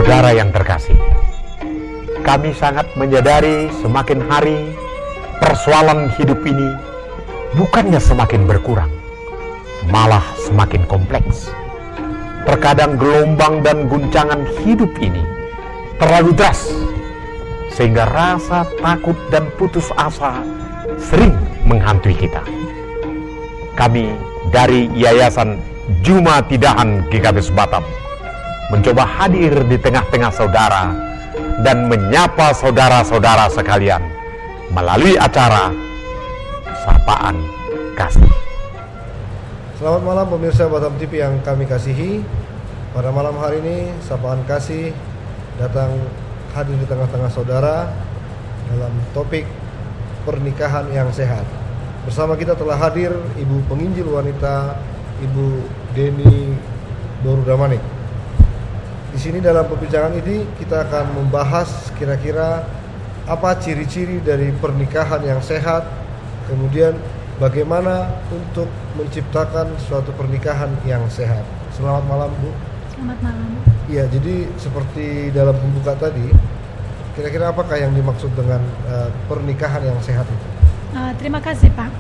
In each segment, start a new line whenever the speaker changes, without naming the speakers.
Saudara yang terkasih, kami sangat menyadari semakin hari persoalan hidup ini bukannya semakin berkurang, malah semakin kompleks. Terkadang gelombang dan guncangan hidup ini terlalu deras, sehingga rasa takut dan putus asa sering menghantui kita. Kami dari Yayasan Juma Tidahan GKBS Batam mencoba hadir di tengah-tengah saudara dan menyapa saudara-saudara sekalian melalui acara Sapaan Kasih.
Selamat malam pemirsa Batam TV yang kami kasihi. Pada malam hari ini Sapaan Kasih datang hadir di tengah-tengah saudara dalam topik pernikahan yang sehat. Bersama kita telah hadir Ibu Penginjil Wanita, Ibu Deni Dorudamanik. Di sini dalam perbincangan ini kita akan membahas kira-kira apa ciri-ciri dari pernikahan yang sehat, kemudian bagaimana untuk menciptakan suatu pernikahan yang sehat. Selamat malam, Bu.
Selamat malam.
Iya, jadi seperti dalam pembuka tadi, kira-kira apakah yang dimaksud dengan pernikahan yang sehat itu?
Terima kasih, Pak.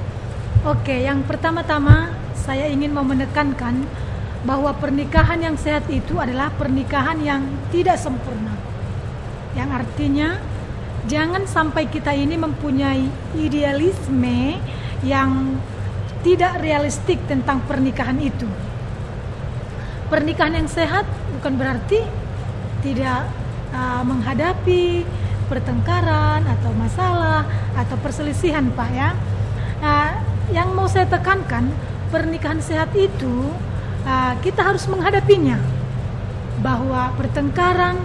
Oke, yang pertama-tama saya ingin mau menekankan bahwa pernikahan yang sehat itu adalah pernikahan yang tidak sempurna. Yang artinya jangan sampai kita ini mempunyai idealisme yang tidak realistik tentang pernikahan itu. Pernikahan yang sehat bukan berarti tidak menghadapi pertengkaran atau masalah atau perselisihan, Pak, ya. Yang mau saya tekankan, pernikahan sehat itu kita harus menghadapinya, bahwa pertengkaran,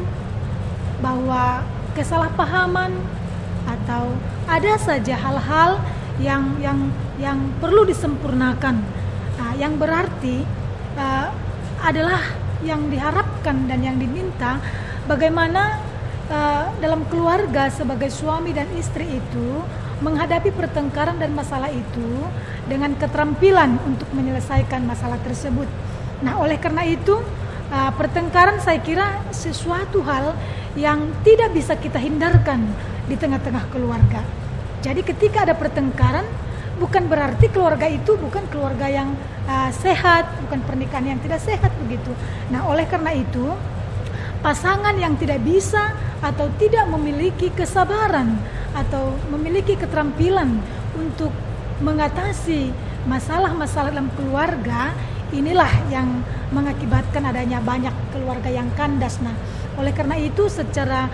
bahwa kesalahpahaman atau ada saja hal-hal yang perlu disempurnakan, yang berarti adalah yang diharapkan dan yang diminta bagaimana dalam keluarga sebagai suami dan istri itu menghadapi pertengkaran dan masalah itu dengan keterampilan untuk menyelesaikan masalah tersebut. Nah, oleh karena itu pertengkaran saya kira sesuatu hal yang tidak bisa kita hindarkan di tengah-tengah keluarga. Jadi ketika ada pertengkaran, bukan berarti keluarga itu bukan keluarga yang sehat, bukan pernikahan yang tidak sehat begitu. Nah, oleh karena itu pasangan yang tidak bisa atau tidak memiliki kesabaran atau memiliki keterampilan untuk mengatasi masalah-masalah dalam keluarga, inilah yang mengakibatkan adanya banyak keluarga yang kandas. Nah, oleh karena itu secara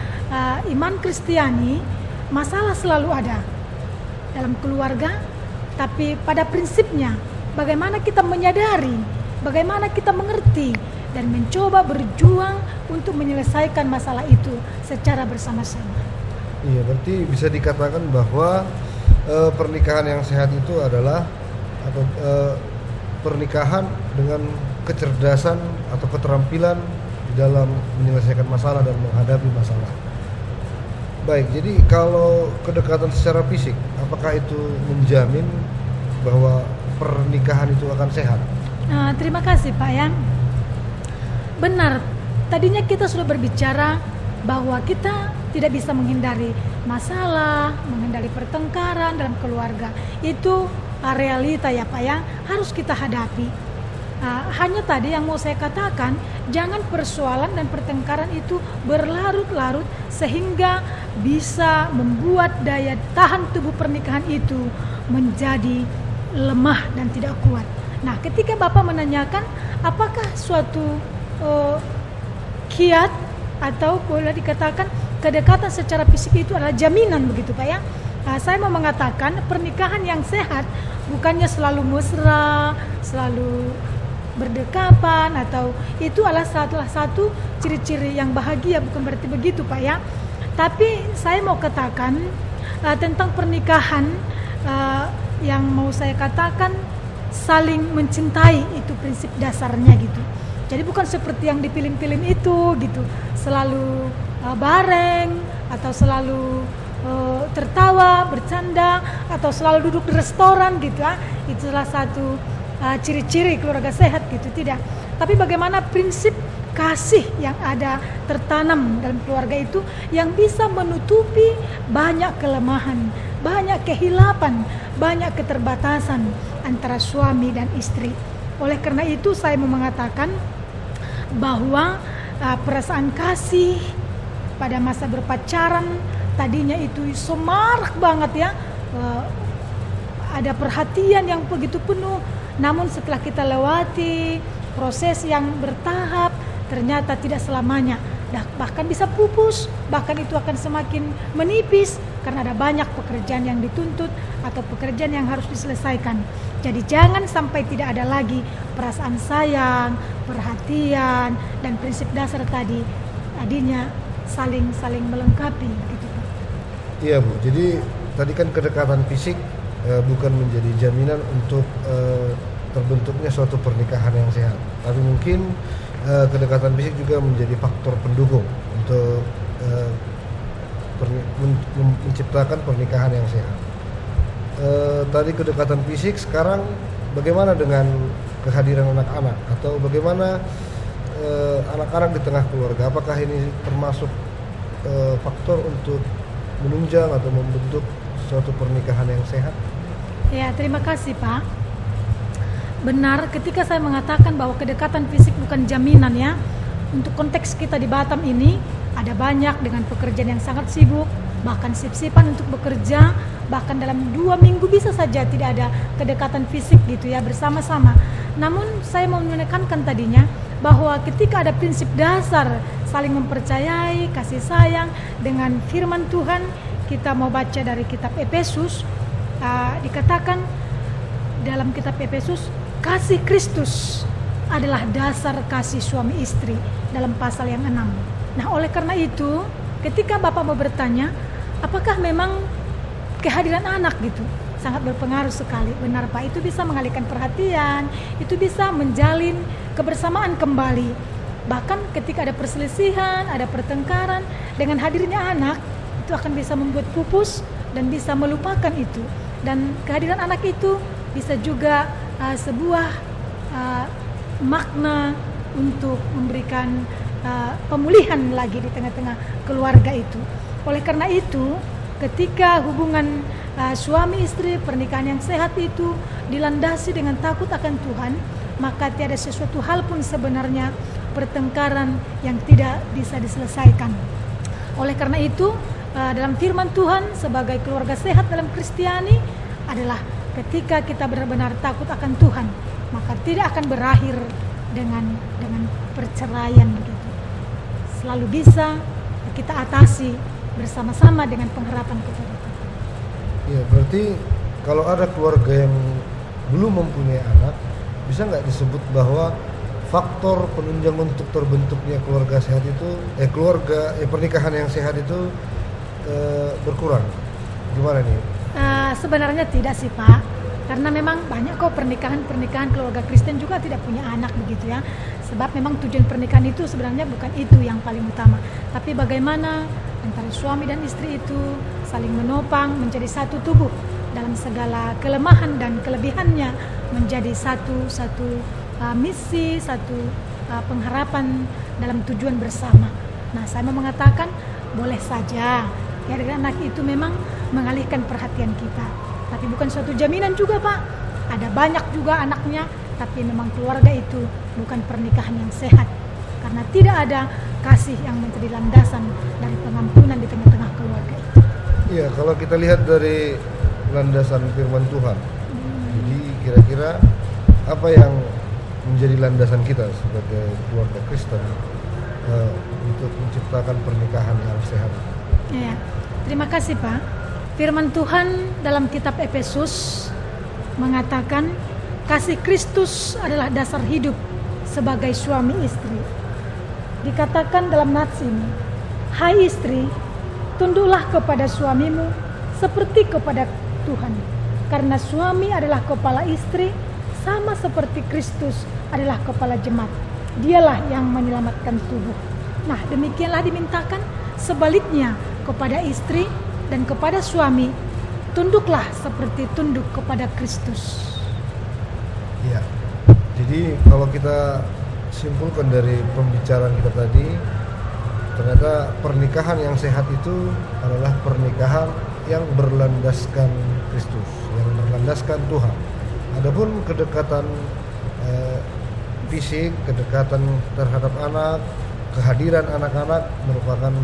iman Kristiani, masalah selalu ada dalam keluarga, tapi pada prinsipnya bagaimana kita menyadari, bagaimana kita mengerti dan mencoba berjuang untuk menyelesaikan masalah itu secara bersama-sama.
Iya, berarti bisa dikatakan bahwa pernikahan yang sehat itu adalah atau pernikahan dengan kecerdasan atau keterampilan dalam menyelesaikan masalah dan menghadapi masalah. Baik, jadi kalau kedekatan secara fisik, apakah itu menjamin bahwa pernikahan itu akan sehat?
Terima kasih, Pak, ya. Benar, tadinya kita sudah berbicara bahwa kita tidak bisa menghindari masalah, menghindari pertengkaran dalam keluarga. Itu realita, ya, Pak, ya, harus kita hadapi. Hanya tadi yang mau saya katakan, jangan persoalan dan pertengkaran itu berlarut-larut sehingga bisa membuat daya tahan tubuh pernikahan itu menjadi lemah dan tidak kuat. Nah, ketika Bapak menanyakan apakah suatu kiat atau boleh dikatakan kedekatan secara fisik itu adalah jaminan begitu, Pak, ya. Saya mau mengatakan pernikahan yang sehat bukannya selalu mesra, selalu berdekapan, atau itu adalah salah satu ciri-ciri yang bahagia, bukan berarti begitu, Pak, ya. Tapi saya mau katakan tentang pernikahan yang mau saya katakan saling mencintai, itu prinsip dasarnya gitu. Jadi bukan seperti yang di film-film itu gitu, selalu bareng atau selalu tertawa, bercanda, atau selalu duduk di restoran gitu, itu salah satu ciri-ciri keluarga sehat gitu, tidak. Tapi bagaimana prinsip kasih yang ada tertanam dalam keluarga itu yang bisa menutupi banyak kelemahan, banyak kehilapan, banyak keterbatasan antara suami dan istri. Oleh karena itu saya mau mengatakan bahwa perasaan kasih pada masa berpacaran tadinya itu semarak banget ya, ada perhatian yang begitu penuh. Namun setelah kita lewati proses yang bertahap, ternyata tidak selamanya, bahkan bisa pupus, bahkan itu akan semakin menipis karena ada banyak pekerjaan yang dituntut atau pekerjaan yang harus diselesaikan. Jadi jangan sampai tidak ada lagi perasaan sayang, perhatian, dan prinsip dasar tadinya saling melengkapi gitu Pak.
Iya Bu, jadi tadi kan kedekatan fisik bukan menjadi jaminan untuk terbentuknya suatu pernikahan yang sehat, tapi mungkin kedekatan fisik juga menjadi faktor pendukung untuk menciptakan pernikahan yang sehat. Tadi kedekatan fisik, sekarang bagaimana dengan kehadiran anak-anak atau bagaimana anak-anak di tengah keluarga? Apakah ini termasuk faktor untuk menunjang atau membentuk suatu pernikahan yang sehat?
Ya, terima kasih Pak. Benar ketika saya mengatakan bahwa kedekatan fisik bukan jaminan ya. Untuk konteks kita di Batam ini ada banyak dengan pekerjaan yang sangat sibuk, bahkan sip-sipan untuk bekerja, bahkan dalam 2 minggu bisa saja tidak ada kedekatan fisik gitu ya bersama-sama. Namun saya mau menekankan tadinya bahwa ketika ada prinsip dasar saling mempercayai, kasih sayang dengan firman Tuhan, kita mau baca dari kitab Efesus, dikatakan dalam kitab Efesus, kasih Kristus adalah dasar kasih suami istri dalam pasal yang 6. Nah, oleh karena itu, ketika Bapak mau bertanya, apakah memang kehadiran anak gitu sangat berpengaruh sekali? Benar Pak, itu bisa mengalihkan perhatian, itu bisa menjalin kebersamaan kembali. Bahkan ketika ada perselisihan, ada pertengkaran, dengan hadirnya anak, itu akan bisa membuat pupus dan bisa melupakan itu. Dan kehadiran anak itu bisa juga sebuah makna untuk memberikan pemulihan lagi di tengah-tengah keluarga itu. Oleh karena itu, ketika hubungan suami istri, pernikahan yang sehat itu dilandasi dengan takut akan Tuhan, maka tiada sesuatu hal pun sebenarnya pertengkaran yang tidak bisa diselesaikan. Oleh karena itu, dalam firman Tuhan sebagai keluarga sehat dalam Kristiani adalah ketika kita benar-benar takut akan Tuhan, maka tidak akan berakhir dengan perceraian begitu. Selalu bisa kita atasi bersama-sama dengan pengharapan kepada Tuhan.
Ya, berarti kalau ada keluarga yang belum mempunyai anak, bisa nggak disebut bahwa faktor penunjang untuk terbentuknya keluarga sehat itu, pernikahan yang sehat itu berkurang? Gimana nih?
Sebenarnya tidak sih Pak, karena memang banyak kok pernikahan keluarga Kristen juga tidak punya anak begitu ya. Sebab memang tujuan pernikahan itu sebenarnya bukan itu yang paling utama, tapi bagaimana antara suami dan istri itu saling menopang menjadi satu tubuh dalam segala kelemahan dan kelebihannya, menjadi satu misi, satu pengharapan dalam tujuan bersama. Nah, saya mau mengatakan boleh saja ya dengan anak itu memang mengalihkan perhatian kita, tapi bukan suatu jaminan juga Pak. Ada banyak juga anaknya, tapi memang keluarga itu bukan pernikahan yang sehat karena tidak ada kasih yang menjadi landasan dari pengampunan di tengah-tengah keluarga itu.
Iya, kalau kita lihat dari landasan firman Tuhan, jadi kira-kira apa yang menjadi landasan kita sebagai keluarga Kristen untuk menciptakan pernikahan yang sehat?
Ya, terima kasih Pak. Firman Tuhan dalam kitab Efesus mengatakan kasih Kristus adalah dasar hidup sebagai suami istri. Dikatakan dalam nats ini, hai istri, tunduklah kepada suamimu seperti kepada Tuhan, karena suami adalah kepala istri, sama seperti Kristus adalah kepala jemaat. Dialah yang menyelamatkan tubuh. Nah, demikianlah dimintakan sebaliknya kepada istri dan kepada suami, tunduklah seperti tunduk kepada Kristus.
Iya. Jadi kalau kita simpulkan dari pembicaraan kita tadi, ternyata pernikahan yang sehat itu adalah pernikahan yang berlandaskan Kristus, yang berlandaskan Tuhan. Adapun kedekatan fisik, kedekatan terhadap anak, kehadiran anak-anak merupakan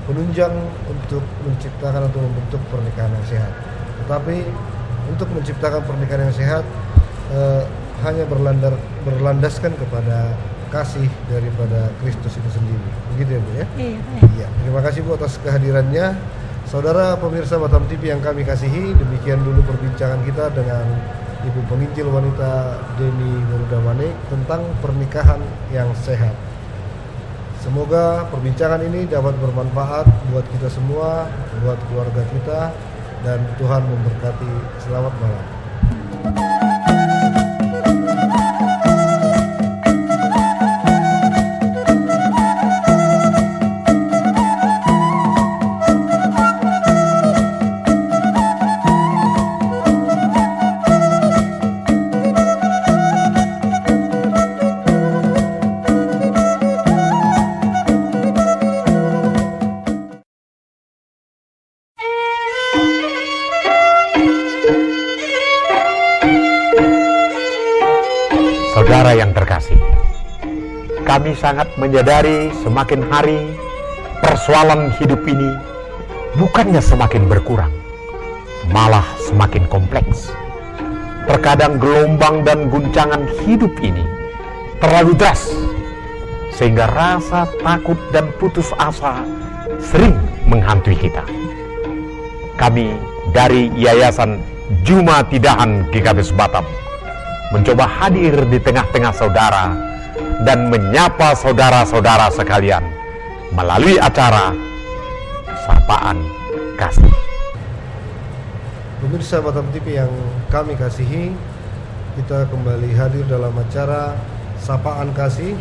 penunjang untuk menciptakan atau membentuk pernikahan yang sehat. Tetapi untuk menciptakan pernikahan yang sehat hanya berlandaskan kepada kasih daripada Kristus itu sendiri. Begitu ya Bu ya? Iya. Terima kasih Bu atas kehadirannya. Saudara pemirsa Batam TV yang kami kasihi, demikian dulu perbincangan kita dengan Ibu Penginjil Wanita Deni Nurudamanik tentang pernikahan yang sehat. Semoga perbincangan ini dapat bermanfaat buat kita semua, buat keluarga kita, dan Tuhan memberkati. Selamat malam.
Saudara yang terkasih, kami sangat menyadari semakin hari persoalan hidup ini bukannya semakin berkurang, malah semakin kompleks. Terkadang gelombang dan guncangan hidup ini terlalu deras, sehingga rasa takut dan putus asa sering menghantui kita. Kami dari Yayasan Juma Tidahan GKBS Batam mencoba hadir di tengah-tengah saudara dan menyapa saudara-saudara sekalian melalui acara Sapaan Kasih.
Pemirsa Batam TV yang kami kasihi, kita kembali hadir dalam acara Sapaan Kasih,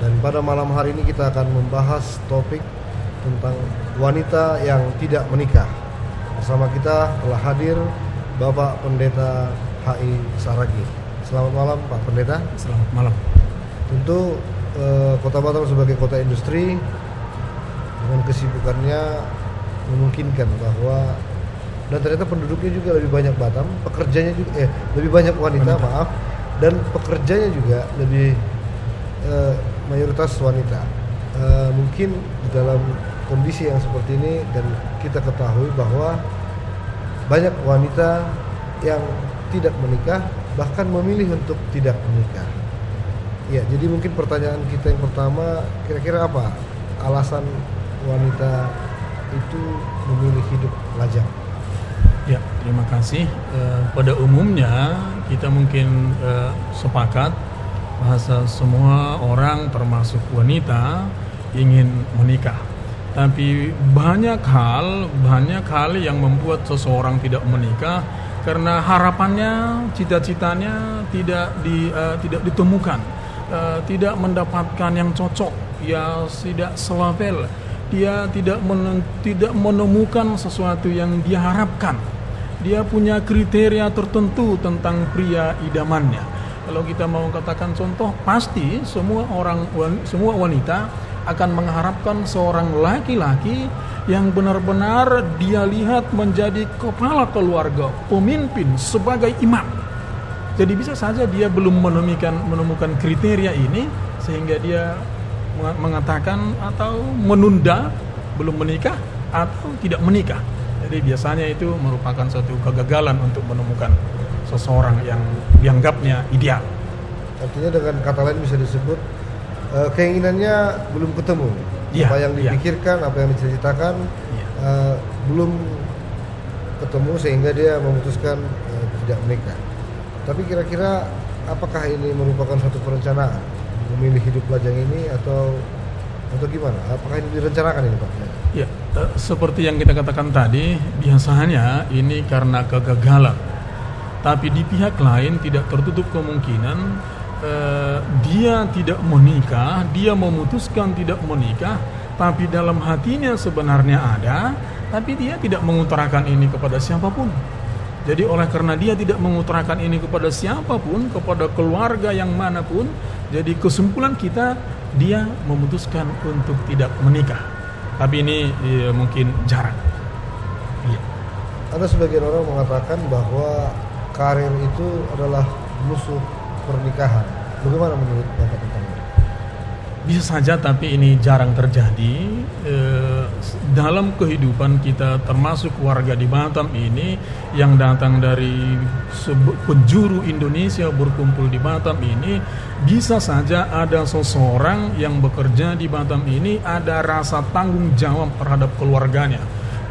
dan pada malam hari ini kita akan membahas topik tentang wanita yang tidak menikah. Bersama kita telah hadir Bapak Pendeta HI Saragih. Selamat malam Pak Pendeta.
Selamat malam.
Tentu Kota Batam sebagai kota industri dengan kesibukannya memungkinkan bahwa, dan ternyata penduduknya juga lebih banyak Batam, pekerjanya juga lebih banyak wanita, dan pekerjanya juga lebih mayoritas wanita. Mungkin di dalam kondisi yang seperti ini, dan kita ketahui bahwa banyak wanita yang tidak menikah, bahkan memilih untuk tidak menikah. Ya, jadi mungkin pertanyaan kita yang pertama, kira-kira apa alasan wanita itu memilih hidup lajang?
Ya, terima kasih. Pada umumnya kita mungkin sepakat bahwa semua orang termasuk wanita ingin menikah. Tapi banyak hal yang membuat seseorang tidak menikah karena harapannya, cita-citanya tidak ditemukan, tidak mendapatkan yang cocok, ya tidak selabel, dia tidak menemukan sesuatu yang dia harapkan. Dia punya kriteria tertentu tentang pria idamannya. Kalau kita mau katakan contoh, pasti semua wanita akan mengharapkan seorang laki-laki yang benar-benar dia lihat menjadi kepala keluarga, pemimpin, sebagai imam. Jadi bisa saja dia belum menemukan kriteria ini, sehingga dia mengatakan atau menunda belum menikah atau tidak menikah. Jadi biasanya itu merupakan suatu kegagalan untuk menemukan seseorang yang dianggapnya ideal.
Artinya dengan kata lain bisa disebut keinginannya belum ketemu. Apa yang dipikirkan, apa yang diceritakan belum ketemu, sehingga dia memutuskan tidak menikah. Tapi kira-kira apakah ini merupakan suatu perencanaan memilih hidup lajang ini atau gimana? Apakah ini direncanakan ini Pak?
Ya, seperti yang kita katakan tadi, biasanya ini karena kegagalan. Tapi di pihak lain tidak tertutup kemungkinan dia tidak menikah, dia memutuskan tidak menikah, tapi dalam hatinya sebenarnya ada, tapi dia tidak mengutarakan ini kepada siapapun. Jadi oleh karena dia tidak mengutarakan ini kepada siapapun, kepada keluarga yang manapun, jadi kesimpulan kita, dia memutuskan untuk tidak menikah. Tapi ini mungkin jarang. Iya.
Ada sebagian orang mengatakan bahwa karir itu adalah musuh pernikahan. Bagaimana menurut Bapak tentang ini?
Bisa saja, tapi ini jarang terjadi dalam kehidupan kita, termasuk warga di Batam ini yang datang dari penjuru Indonesia berkumpul di Batam ini. Bisa saja ada seseorang yang bekerja di Batam ini ada rasa tanggung jawab terhadap keluarganya.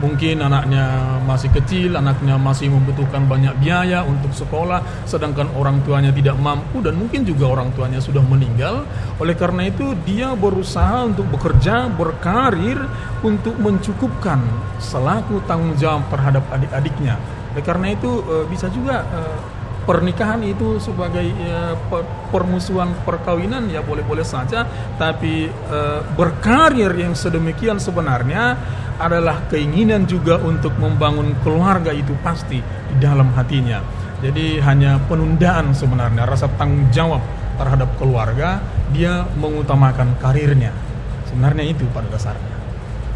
Mungkin anaknya masih kecil, anaknya masih membutuhkan banyak biaya untuk sekolah, sedangkan orang tuanya tidak mampu dan mungkin juga orang tuanya sudah meninggal. Oleh karena itu dia berusaha untuk bekerja, berkarir untuk mencukupkan selaku tanggung jawab terhadap adik-adiknya. Oleh karena itu bisa juga pernikahan itu sebagai permusuhan perkawinan ya boleh-boleh saja, tapi berkarir yang sedemikian sebenarnya adalah keinginan juga untuk membangun keluarga, itu pasti di dalam hatinya. Jadi hanya penundaan sebenarnya, rasa tanggung jawab terhadap keluarga, dia mengutamakan karirnya. Sebenarnya itu pada dasarnya.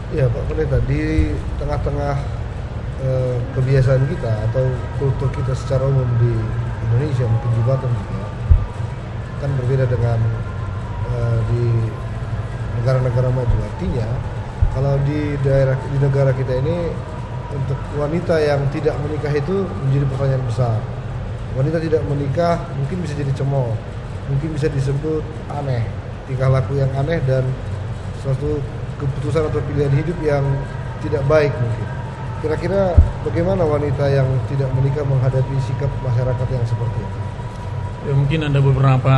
Ya Pak Pendeta, di tengah-tengah kebiasaan kita atau kultur kita secara umum di Indonesia, mungkin di Batam juga kan berbeda dengan di negara-negara maju. Artinya kalau di negara kita ini, untuk wanita yang tidak menikah itu menjadi pertanyaan besar. Wanita tidak menikah mungkin bisa jadi cemooh, mungkin bisa disebut aneh, tingkah laku yang aneh dan suatu keputusan atau pilihan hidup yang tidak baik mungkin. Kira-kira bagaimana wanita yang tidak menikah menghadapi sikap masyarakat yang seperti itu?
Ya, mungkin ada beberapa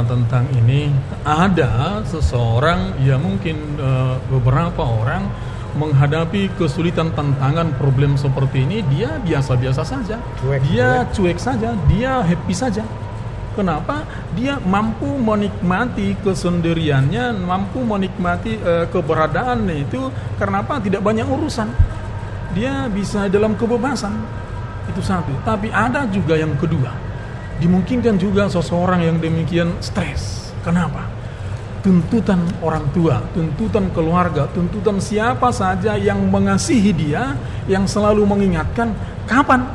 tentang ini. Ada seseorang, ya mungkin beberapa orang menghadapi kesulitan, tantangan, problem seperti ini, dia biasa-biasa saja. Cuek saja, dia happy saja. Kenapa? Dia mampu menikmati kesendiriannya, mampu menikmati keberadaannya itu. Karena apa? Tidak banyak urusan. Dia bisa dalam kebebasan. Itu satu. Tapi ada juga yang kedua. Dimungkinkan juga seseorang yang demikian stres. Kenapa? Tuntutan orang tua, tuntutan keluarga, tuntutan siapa saja yang mengasihi dia, yang selalu mengingatkan kapan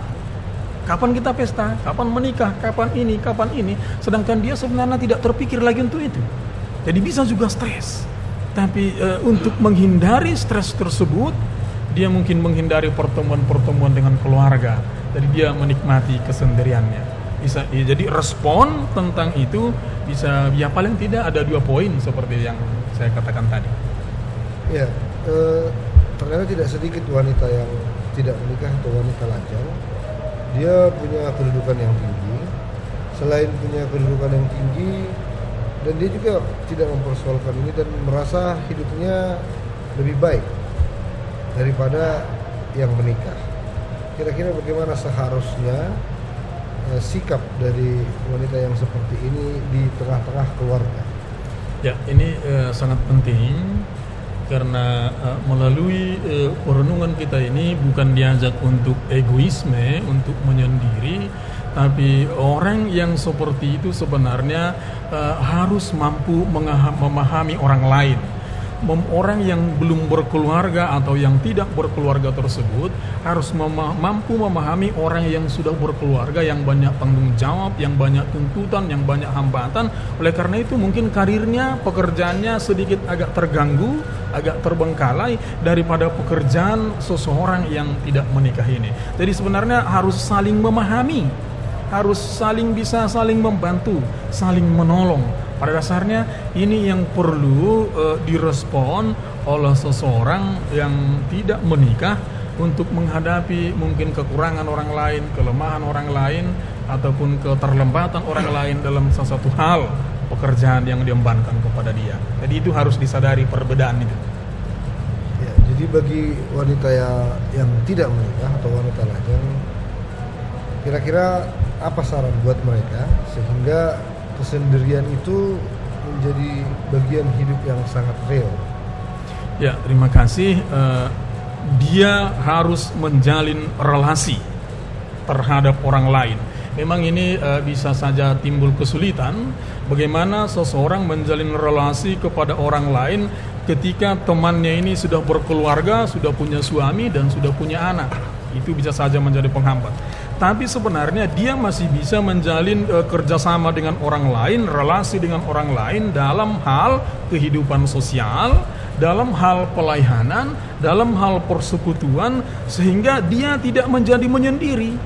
kita pesta, kapan menikah, kapan ini. Sedangkan dia sebenarnya tidak terpikir lagi untuk itu. Jadi bisa juga stres. Tapi untuk menghindari stres tersebut, dia mungkin menghindari pertemuan-pertemuan dengan keluarga. Jadi dia menikmati kesendiriannya. Bisa, ya, jadi respon tentang itu bisa, ya paling tidak ada 2 poin seperti yang saya katakan tadi.
Ya, ternyata tidak sedikit wanita yang tidak menikah atau wanita lajang. Dia punya kedudukan yang tinggi. Selain punya kedudukan yang tinggi, dan dia juga tidak mempersoalkan ini dan merasa hidupnya lebih baik daripada yang menikah. Kira-kira bagaimana seharusnya sikap dari wanita yang seperti ini di tengah-tengah keluarga?
Ya, ini sangat penting karena melalui perenungan kita ini bukan diajak untuk egoisme, untuk menyendiri, tapi orang yang seperti itu sebenarnya harus mampu memahami orang lain. Orang yang belum berkeluarga atau yang tidak berkeluarga tersebut harus mampu memahami orang yang sudah berkeluarga, yang banyak tanggung jawab, yang banyak tuntutan, yang banyak hambatan. Oleh karena itu mungkin karirnya, pekerjaannya sedikit agak terganggu, agak terbengkalai daripada pekerjaan seseorang yang tidak menikah ini. Jadi sebenarnya harus saling memahami, harus bisa saling membantu, saling menolong. Pada dasarnya ini yang perlu direspon oleh seseorang yang tidak menikah untuk menghadapi mungkin kekurangan orang lain, kelemahan orang lain, ataupun keterlambatan orang lain dalam sesuatu hal pekerjaan yang diembankan kepada dia. Jadi itu harus disadari perbedaan itu.
Ya, jadi bagi wanita yang tidak menikah atau wanita lajang, kira-kira apa saran buat mereka sehingga kesendirian itu menjadi bagian hidup yang sangat real?
Ya, terima kasih. Dia harus menjalin relasi. terhadap orang lain. Memang ini bisa saja timbul kesulitan bagaimana seseorang menjalin relasi kepada orang lain ketika temannya ini sudah berkeluarga, sudah punya suami dan sudah punya anak. Itu bisa saja menjadi penghambat. Tapi sebenarnya dia masih bisa menjalin kerjasama dengan orang lain, relasi dengan orang lain dalam hal kehidupan sosial, dalam hal pelayanan, dalam hal persekutuan, sehingga dia tidak menjadi menyendiri.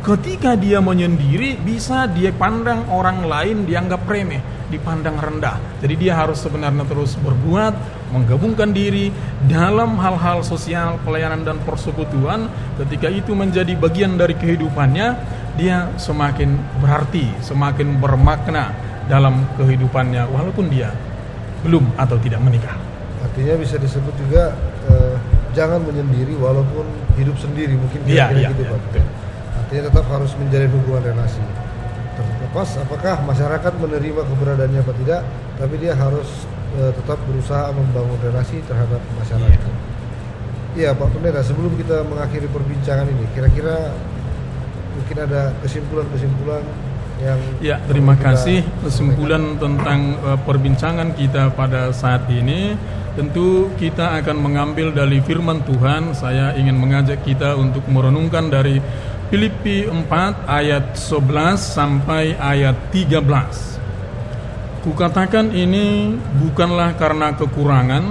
Ketika dia menyendiri, bisa dia pandang orang lain dianggap remeh, dipandang rendah. Jadi dia harus sebenarnya terus berbuat, menggabungkan diri dalam hal-hal sosial, pelayanan dan persekutuan. Ketika itu menjadi bagian dari kehidupannya, dia semakin berarti, semakin bermakna dalam kehidupannya walaupun dia belum atau tidak menikah.
Artinya bisa disebut juga jangan menyendiri walaupun hidup sendiri, mungkin kira-kira gitu Pak.
Betul.
Artinya tetap harus menjalin hubungan relasi. Terlepas apakah masyarakat menerima keberadaannya atau tidak, tapi dia harus tetap berusaha membangun relasi terhadap masyarakat. Iya Pak Pendeta, sebelum kita mengakhiri perbincangan ini, kira-kira mungkin ada kesimpulan-kesimpulan yang...
Ya, terima kasih. Kesimpulan tentang perbincangan kita pada saat ini, tentu kita akan mengambil dari firman Tuhan. Saya ingin mengajak kita untuk merenungkan dari Filipi 4 ayat 11 sampai ayat 13. Kukatakan ini bukanlah karena kekurangan,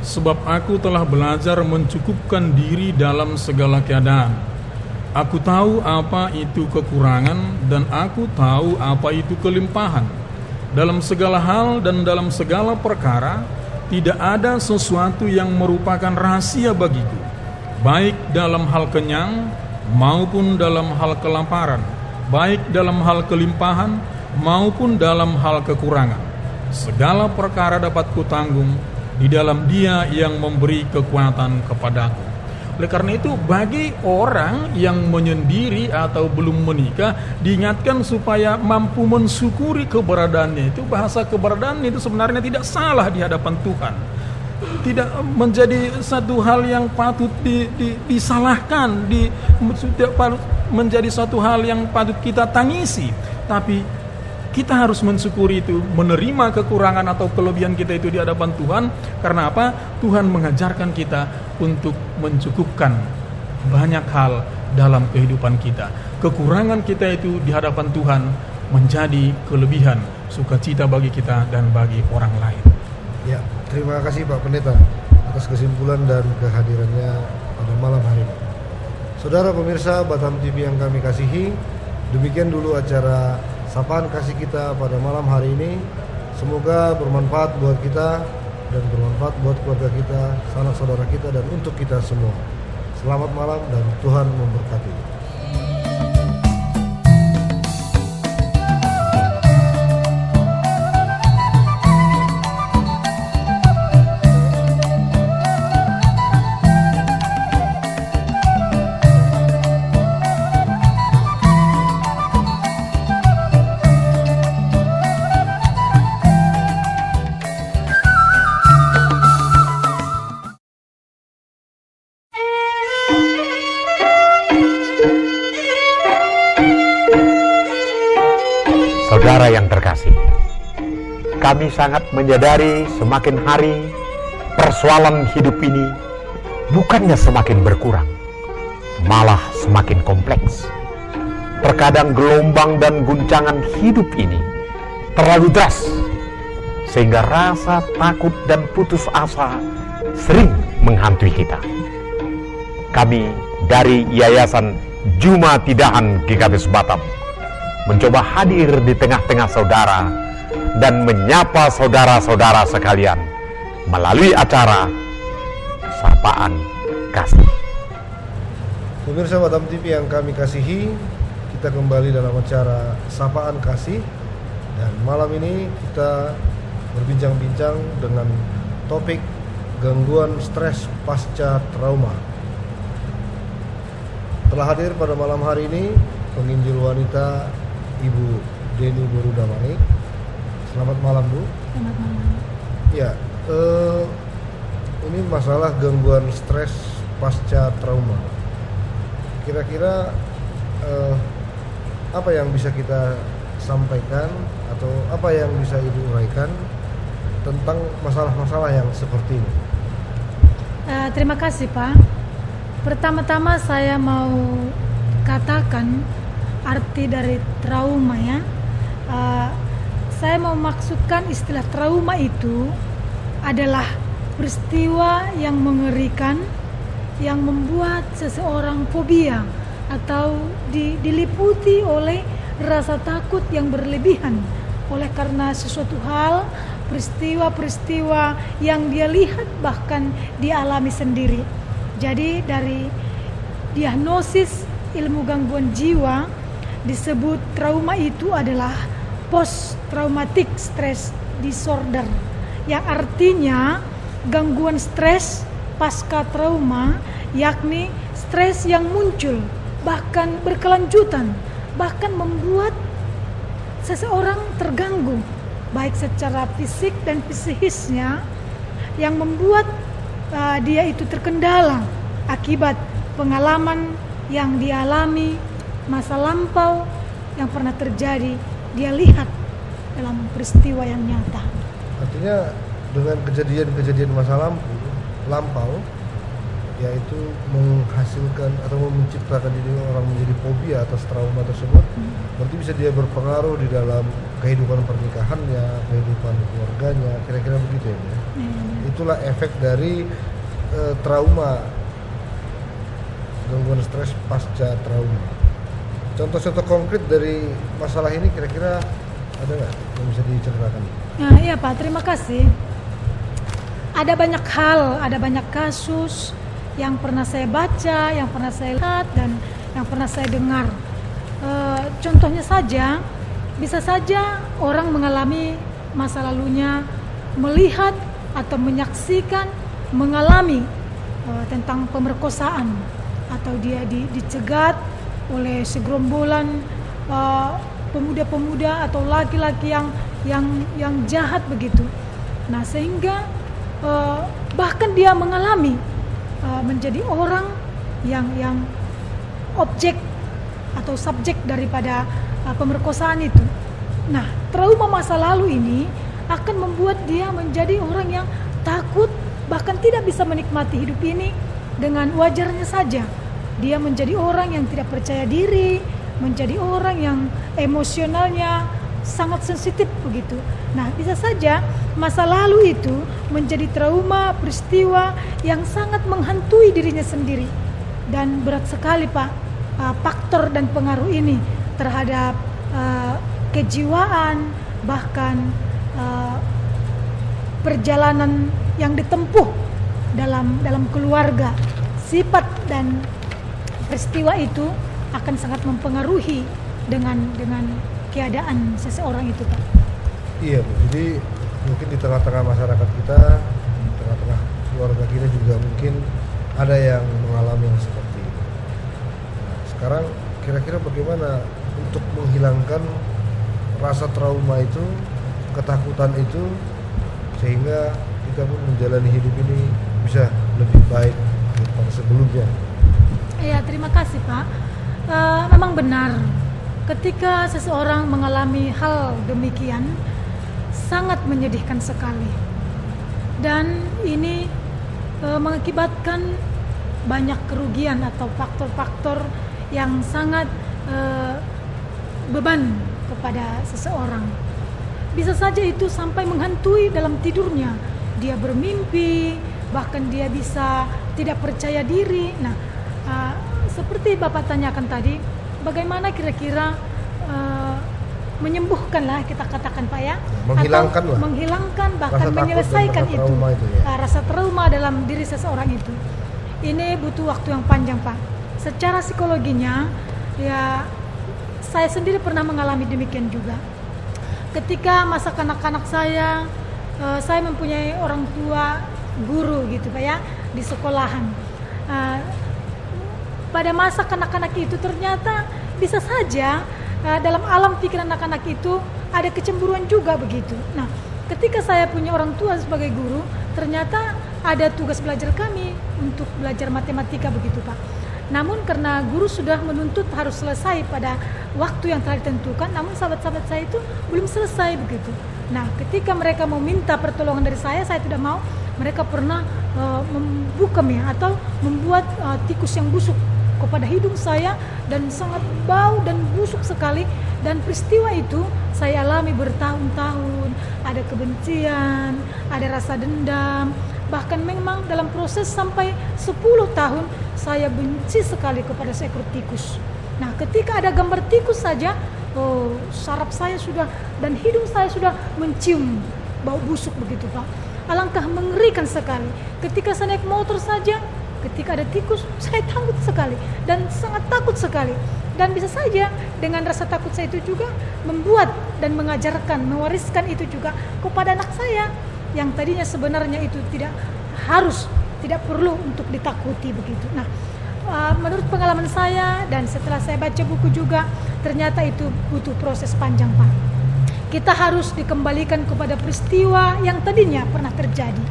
sebab aku telah belajar mencukupkan diri dalam segala keadaan. Aku tahu apa itu kekurangan dan aku tahu apa itu kelimpahan. Dalam segala hal dan dalam segala perkara, tidak ada sesuatu yang merupakan rahasia bagiku, baik dalam hal kenyang maupun dalam hal kelaparan, baik dalam hal kelimpahan maupun dalam hal kekurangan. Segala perkara dapat kutanggung di dalam Dia yang memberi kekuatan kepadaku. Oleh karena itu, bagi orang yang menyendiri atau belum menikah, diingatkan supaya mampu mensyukuri keberadaannya itu. Bahasa keberadaan itu sebenarnya tidak salah di hadapan Tuhan, tidak menjadi satu hal yang patut disalahkan, menjadi satu hal yang patut kita tangisi. Tapi kita harus mensyukuri itu, menerima kekurangan atau kelebihan kita itu di hadapan Tuhan. Karena apa? Tuhan mengajarkan kita untuk mencukupkan banyak hal dalam kehidupan kita. Kekurangan kita itu di hadapan Tuhan menjadi kelebihan, sukacita bagi kita dan bagi orang lain.
Ya, terima kasih Pak Pendeta atas kesimpulan dan kehadirannya pada malam hari ini. Saudara pemirsa Batam TV yang kami kasihi, demikian dulu acara Sapaan Kasih kita pada malam hari ini. Semoga bermanfaat buat kita dan bermanfaat buat keluarga kita, sanak saudara kita, dan untuk kita semua. Selamat malam dan Tuhan memberkati.
Saudara yang terkasih, kami sangat menyadari semakin hari persoalan hidup ini bukannya semakin berkurang, malah semakin kompleks. Terkadang gelombang dan guncangan hidup ini terlalu deras, sehingga rasa takut dan putus asa sering menghantui kita. Kami dari Yayasan Juma Tidahan GKBS Batam mencoba hadir di tengah-tengah saudara dan menyapa saudara-saudara sekalian melalui acara Sapaan Kasih.
Pemirsa Batam TV yang kami kasihi, kita kembali dalam acara Sapaan Kasih, dan malam ini kita berbincang-bincang dengan topik gangguan stres pasca trauma. Telah hadir pada malam hari ini penginjil wanita Ibu Deni Burudamani. Selamat malam Bu.
Selamat malam.
Ya, ini masalah gangguan stres pasca trauma. Kira-kira apa yang bisa kita sampaikan atau apa yang bisa Ibu uraikan tentang masalah-masalah yang seperti ini?
Terima kasih Pak. Pertama-tama saya mau katakan arti dari trauma ya. Saya mau maksudkan istilah trauma itu adalah peristiwa yang mengerikan yang membuat seseorang fobia atau diliputi oleh rasa takut yang berlebihan oleh karena sesuatu hal, peristiwa-peristiwa yang dia lihat bahkan dialami sendiri. Jadi dari diagnosis ilmu gangguan jiwa disebut trauma itu adalah post traumatic stress disorder, yang artinya gangguan stres pasca trauma, yakni stres yang muncul bahkan berkelanjutan, bahkan membuat seseorang terganggu baik secara fisik dan psikisnya, yang membuat dia itu terkendala akibat pengalaman yang dialami, masa lampau yang pernah terjadi dia lihat dalam peristiwa yang nyata.
Artinya dengan kejadian-kejadian masa lampau yaitu menghasilkan atau menciptakan diri orang menjadi fobia atas trauma tersebut, berarti bisa dia berpengaruh di dalam kehidupan pernikahannya, kehidupan keluarganya, kira-kira begitu ya. Itulah efek dari trauma, gangguan stres pasca trauma. Contoh-contoh konkret dari masalah ini kira-kira ada nggak yang bisa diceritakan?
Nah, iya Pak, terima kasih. Ada banyak hal, ada banyak kasus yang pernah saya baca, yang pernah saya lihat, dan yang pernah saya dengar. Contohnya saja, bisa saja orang mengalami masa lalunya, melihat atau menyaksikan, mengalami tentang pemerkosaan, atau dia dicegat oleh segerombolan pemuda-pemuda atau laki-laki yang jahat begitu. Nah, sehingga bahkan dia mengalami menjadi orang yang objek atau subjek daripada pemerkosaan itu. Nah, trauma masa lalu ini akan membuat dia menjadi orang yang takut, bahkan tidak bisa menikmati hidup ini dengan wajarnya saja. Dia menjadi orang yang tidak percaya diri, menjadi orang yang emosionalnya sangat sensitif begitu. Nah, bisa saja masa lalu itu menjadi trauma, peristiwa yang sangat menghantui dirinya sendiri. Dan berat sekali Pak, faktor dan pengaruh ini terhadap kejiwaan, bahkan perjalanan yang ditempuh dalam keluarga. Sifat dan peristiwa itu akan sangat mempengaruhi dengan keadaan seseorang itu Pak.
Iya Bu, jadi mungkin di tengah-tengah masyarakat kita, di tengah-tengah keluarga kita juga mungkin ada yang mengalami yang seperti ini. Nah, sekarang kira-kira bagaimana untuk menghilangkan rasa trauma itu, ketakutan itu, sehingga kita pun menjalani hidup ini bisa lebih baik daripada sebelumnya.
Iya, terima kasih Pak. Memang benar, ketika seseorang mengalami hal demikian sangat menyedihkan sekali, dan ini mengakibatkan banyak kerugian atau faktor-faktor yang sangat beban kepada seseorang. Bisa saja itu sampai menghantui dalam tidurnya, dia bermimpi, bahkan dia bisa tidak percaya diri. Nah, seperti Bapak tanyakan tadi, bagaimana kira-kira menyembuhkanlah, kita katakan Pak ya, menghilangkan bahkan menyelesaikan itu, rasa trauma dalam diri seseorang itu. Ini butuh waktu yang panjang Pak. Secara psikologinya ya, saya sendiri pernah mengalami demikian juga. Ketika masa kanak-kanak saya mempunyai orang tua guru gitu Pak ya, di sekolahan. Pada masa kanak-kanak itu ternyata bisa saja dalam alam pikiran anak-anak itu ada kecemburuan juga begitu. Nah, ketika saya punya orang tua sebagai guru, ternyata ada tugas belajar kami untuk belajar matematika begitu Pak. Namun karena guru sudah menuntut harus selesai pada waktu yang telah ditentukan, namun sahabat-sahabat saya itu belum selesai begitu. Nah, ketika mereka mau minta pertolongan dari saya tidak mau. Mereka pernah membuka atau membuat tikus yang busuk kepada hidung saya dan sangat bau dan busuk sekali. Dan peristiwa itu saya alami bertahun-tahun. Ada kebencian, ada rasa dendam. Bahkan memang dalam proses sampai 10 tahun saya benci sekali kepada seekor tikus. Nah, ketika ada gambar tikus saja, saraf saya sudah dan hidung saya sudah mencium bau busuk begitu, Pak. Alangkah mengerikan sekali. Ketika saya naik motor saja, ketika ada tikus, saya takut sekali dan sangat takut sekali. Dan bisa saja dengan rasa takut saya itu juga membuat dan mengajarkan, mewariskan itu juga kepada anak saya yang tadinya sebenarnya itu tidak perlu untuk ditakuti begitu. Nah, menurut pengalaman saya dan setelah saya baca buku juga, ternyata itu butuh proses panjang, Pak. Kita harus dikembalikan kepada peristiwa yang tadinya pernah terjadi.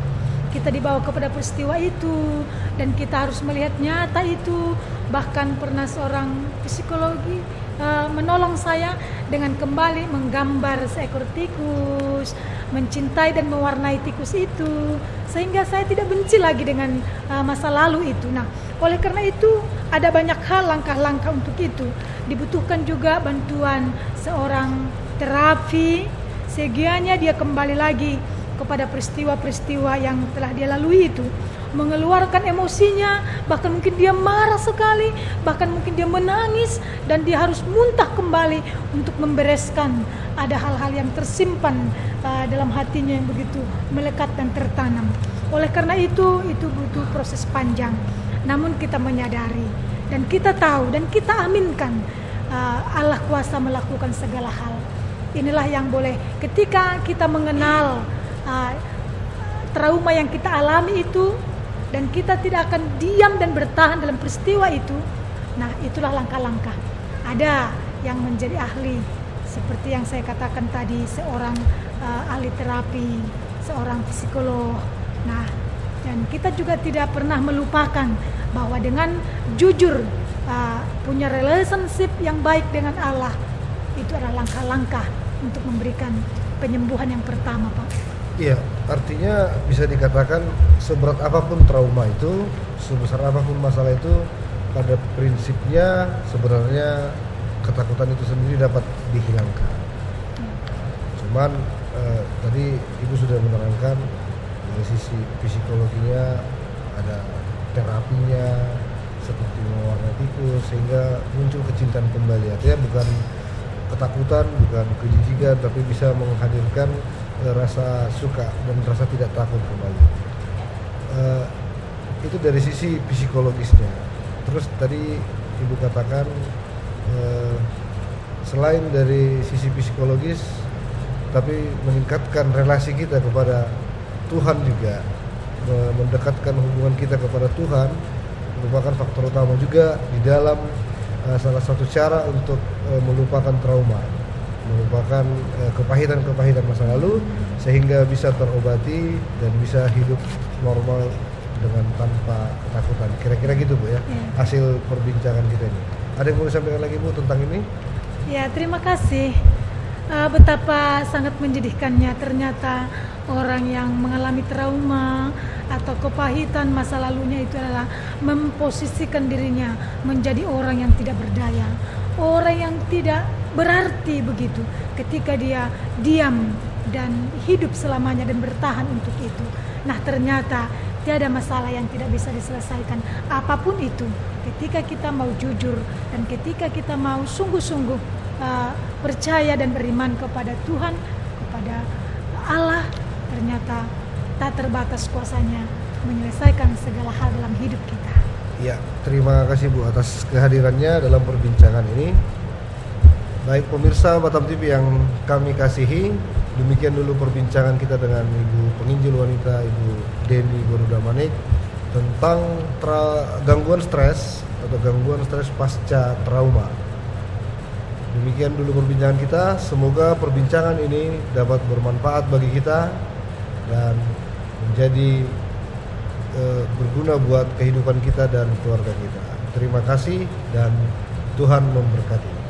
Kita dibawa kepada peristiwa itu dan kita harus melihat nyata itu. Bahkan pernah seorang psikologi menolong saya dengan kembali menggambar seekor tikus, mencintai dan mewarnai tikus itu, sehingga saya tidak benci lagi dengan masa lalu itu. Nah, oleh karena itu ada banyak hal langkah-langkah untuk itu. Dibutuhkan juga bantuan seorang terapi, segianya dia kembali lagi kepada peristiwa-peristiwa yang telah dia lalui itu, mengeluarkan emosinya, bahkan mungkin dia marah sekali, bahkan mungkin dia menangis dan dia harus muntah kembali untuk membereskan ada hal-hal yang tersimpan dalam hatinya yang begitu melekat dan tertanam. Oleh karena itu butuh proses panjang. Namun kita menyadari dan kita tahu dan kita aminkan Allah kuasa melakukan segala hal. Inilah yang boleh ketika kita mengenal trauma yang kita alami itu dan kita tidak akan diam dan bertahan dalam peristiwa itu. Nah, itulah langkah-langkah. Ada yang menjadi ahli seperti yang saya katakan tadi, seorang ahli terapi, seorang psikolog. Nah, dan kita juga tidak pernah melupakan bahwa dengan jujur punya relationship yang baik dengan Allah, itu adalah langkah-langkah untuk memberikan penyembuhan yang pertama, Pak.
Iya, artinya bisa dikatakan seberat apapun trauma itu, sebesar apapun masalah itu, pada prinsipnya sebenarnya ketakutan itu sendiri dapat dihilangkan. Cuman tadi Ibu sudah menerangkan dari sisi psikologinya, ada terapinya seperti mewarnai tikus sehingga muncul kecintaan kembali. Artinya bukan ketakutan, bukan kejijikan, tapi bisa menghadirkan rasa suka dan rasa tidak takut kembali. Itu dari sisi psikologisnya. Terus tadi Ibu katakan selain dari sisi psikologis, tapi meningkatkan relasi kita kepada Tuhan juga, mendekatkan hubungan kita kepada Tuhan merupakan faktor utama juga di dalam salah satu cara untuk melupakan trauma, melupakan kepahitan-kepahitan masa lalu sehingga bisa terobati dan bisa hidup normal dengan tanpa ketakutan. Kira-kira gitu, Bu, ya. Hasil perbincangan kita ini. Ada yang mau disampaikan lagi, Bu, tentang ini?
Ya, terima kasih. Betapa sangat menyedihkannya ternyata orang yang mengalami trauma atau kepahitan masa lalunya itu adalah memposisikan dirinya menjadi orang yang tidak berdaya, orang yang tidak berarti begitu ketika dia diam dan hidup selamanya dan bertahan untuk itu. Nah, ternyata tiada masalah yang tidak bisa diselesaikan apapun itu ketika kita mau jujur dan ketika kita mau sungguh-sungguh percaya dan beriman kepada Tuhan, kepada Allah. Ternyata tak terbatas kuasanya menyelesaikan segala hal dalam hidup kita.
Ya, terima kasih, Bu, atas kehadirannya dalam perbincangan ini. Baik pemirsa Batam TV yang kami kasihi, demikian dulu perbincangan kita dengan Ibu penginjil wanita Ibu Deni Garuda Manik tentang gangguan stres atau gangguan stres pasca trauma. Demikian dulu perbincangan kita. Semoga perbincangan ini dapat bermanfaat bagi kita dan menjadi berguna buat kehidupan kita dan keluarga kita. Terima kasih dan Tuhan memberkati.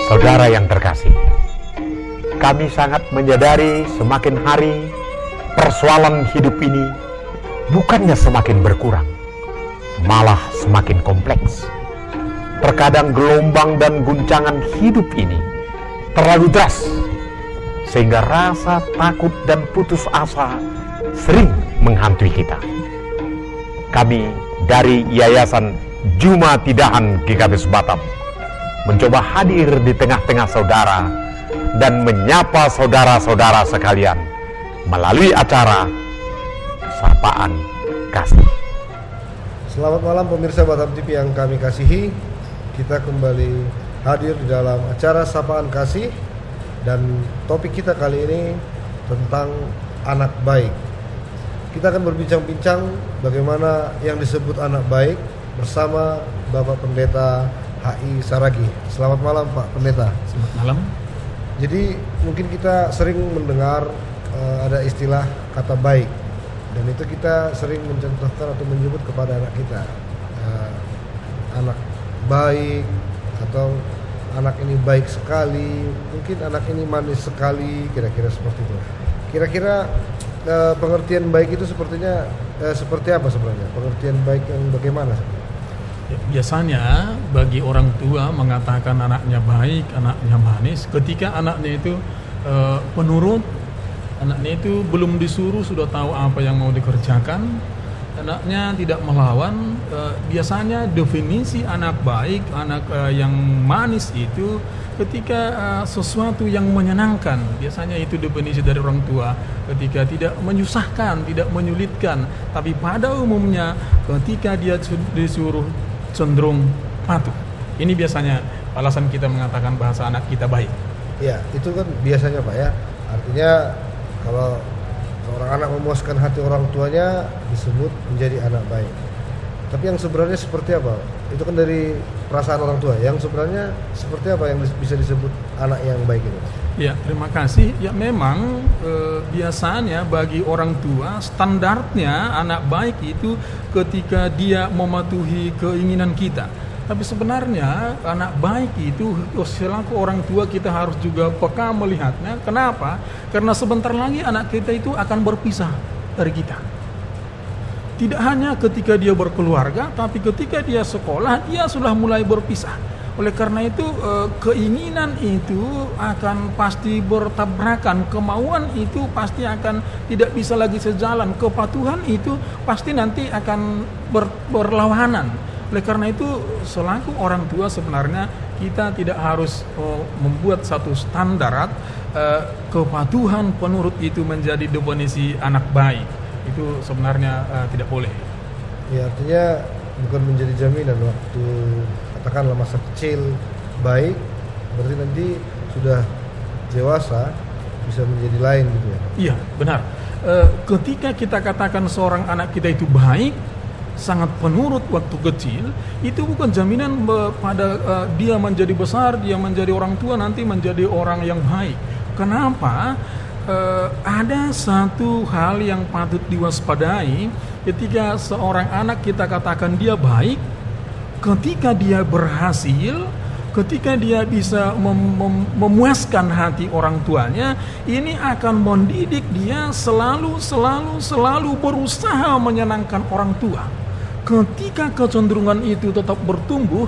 Saudara yang terkasih, kami sangat menyadari semakin hari persoalan hidup ini bukannya semakin berkurang, malah semakin kompleks. Terkadang gelombang dan guncangan hidup ini terlalu deras, sehingga rasa takut dan putus asa sering menghantui kita. Kami dari Yayasan Juma Tidahan GKBS Batam mencoba hadir di tengah-tengah saudara dan menyapa saudara-saudara sekalian melalui acara Sapaan Kasih.
Selamat malam pemirsa Batam TV yang kami kasihi. Kita kembali hadir di dalam acara Sapaan Kasih dan topik kita kali ini tentang anak baik. Kita akan berbincang-bincang bagaimana yang disebut anak baik bersama Bapak Pendeta HI Saragi. Selamat malam Pak Pendeta.
Selamat malam.
Jadi mungkin kita sering mendengar ada istilah kata baik, dan itu kita sering mencontohkan atau menyebut kepada anak kita, anak baik atau anak ini baik sekali, mungkin anak ini manis sekali, kira-kira seperti itu. Kira-kira pengertian baik itu sepertinya seperti apa sebenarnya? Pengertian baik yang bagaimana sebenarnya?
Biasanya bagi orang tua mengatakan anaknya baik, anaknya manis, ketika anaknya itu penurut, anaknya itu belum disuruh sudah tahu apa yang mau dikerjakan, anaknya tidak melawan. Biasanya definisi anak baik, anak yang manis itu ketika sesuatu yang menyenangkan. Biasanya itu definisi dari orang tua, ketika tidak menyusahkan, tidak menyulitkan, tapi pada umumnya ketika dia disuruh cenderung patuh. Ini biasanya alasan kita mengatakan bahasa anak kita baik.
Ya, itu kan biasanya Pak ya. Artinya kalau seorang anak memuaskan hati orang tuanya disebut menjadi anak baik. Tapi yang sebenarnya seperti apa? Itu kan dari perasaan orang tua. Yang sebenarnya seperti apa yang bisa disebut anak yang baik itu?
Ya, terima kasih. Ya memang biasanya bagi orang tua standarnya anak baik itu ketika dia mematuhi keinginan kita. Tapi sebenarnya anak baik itu selaku orang tua kita harus juga peka melihatnya. Kenapa? Karena sebentar lagi anak kita itu akan berpisah dari kita. Tidak hanya ketika dia berkeluarga, tapi ketika dia sekolah, dia sudah mulai berpisah. Oleh karena itu, keinginan itu akan pasti bertabrakan, kemauan itu pasti akan tidak bisa lagi sejalan, kepatuhan itu pasti nanti akan berlawanan. Oleh karena itu, selaku orang tua sebenarnya kita tidak harus membuat satu standar kepatuhan penurut itu menjadi definisi anak baik. Itu sebenarnya tidak boleh.
Ya, artinya bukan menjadi jaminan waktu katakanlah masa kecil baik, berarti nanti sudah dewasa bisa menjadi lain gitu ya.
Iya, benar. Ketika kita katakan seorang anak kita itu baik, sangat penurut waktu kecil, itu bukan jaminan pada dia menjadi besar, dia menjadi orang tua nanti menjadi orang yang baik. Kenapa? Ada satu hal yang patut diwaspadai ketika seorang anak kita katakan dia baik, ketika dia berhasil, ketika dia bisa memuaskan hati orang tuanya, ini akan mendidik dia selalu berusaha menyenangkan orang tua. Ketika kecenderungan itu tetap bertumbuh,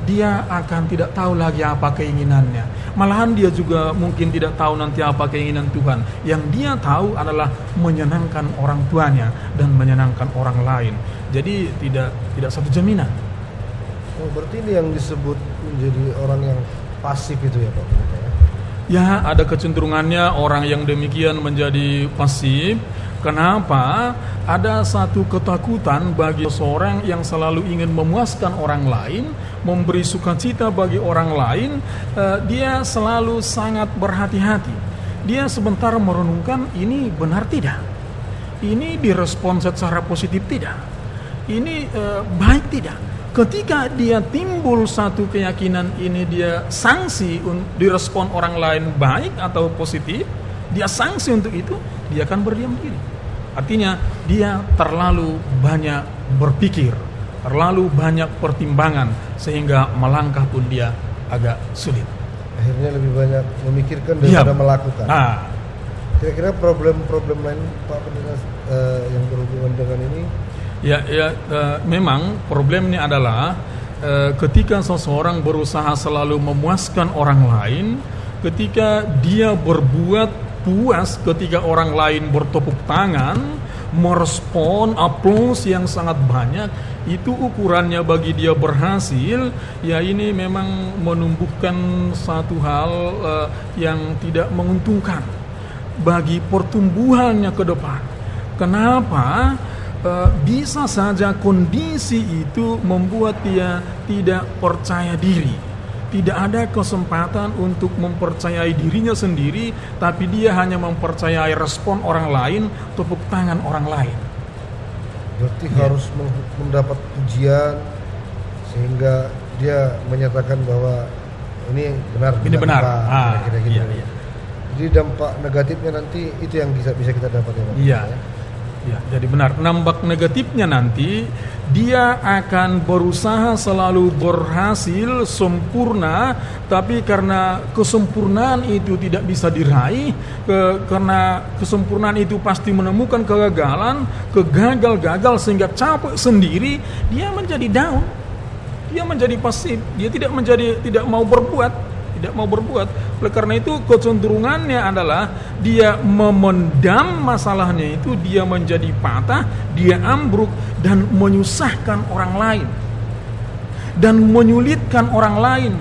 dia akan tidak tahu lagi apa keinginannya. Malahan dia juga mungkin tidak tahu nanti apa keinginan Tuhan. Yang dia tahu adalah menyenangkan orang tuanya dan menyenangkan orang lain. Jadi tidak satu jaminan.
Oh, berarti ini yang disebut menjadi orang yang pasif itu ya Pak?
Ya, ada kecenderungannya orang yang demikian menjadi pasif. Kenapa? Ada satu ketakutan bagi seorang yang selalu ingin memuaskan orang lain, memberi sukacita bagi orang lain. Dia selalu sangat berhati-hati. Dia sebentar merenungkan, ini benar tidak? Ini direspon secara positif tidak? Ini baik tidak? Ketika dia timbul satu keyakinan ini, dia sanksi direspon orang lain baik atau positif, dia sanksi untuk itu, dia akan berdiam diri. Artinya dia terlalu banyak berpikir, terlalu banyak pertimbangan, sehingga melangkah pun dia agak sulit.
Akhirnya lebih banyak memikirkan daripada melakukan.
Nah,
kira-kira problem-problem lain Pak Pendeta yang berhubungan dengan ini?
Memang problemnya adalah ketika seseorang berusaha selalu memuaskan orang lain, ketika dia berbuat puas ketika orang lain bertepuk tangan, merespon aplaus yang sangat banyak, itu ukurannya bagi dia berhasil. Ya, ini memang menumbuhkan satu hal yang tidak menguntungkan bagi pertumbuhannya ke depan. Kenapa? Bisa saja kondisi itu membuat dia tidak percaya diri. Tidak ada kesempatan untuk mempercayai dirinya sendiri, tapi dia hanya mempercayai respon orang lain, tepuk tangan orang lain.
Berarti harus mendapat pujian sehingga dia menyatakan bahwa ini benar.
Ini benar.
Kira-kira. Iya. Jadi dampak negatifnya nanti itu yang bisa kita dapat ya Pak.
Iya. Ya, jadi benar. Dampak negatifnya nanti dia akan berusaha selalu berhasil sempurna, tapi karena kesempurnaan itu tidak bisa diraih, karena kesempurnaan itu pasti menemukan kegagalan, gagal sehingga capek sendiri, dia menjadi down, dia menjadi pasif, dia tidak mau berbuat. Oleh karena itu kecenderungannya adalah dia memendam masalahnya itu, dia menjadi patah, dia ambruk dan menyusahkan orang lain dan menyulitkan orang lain.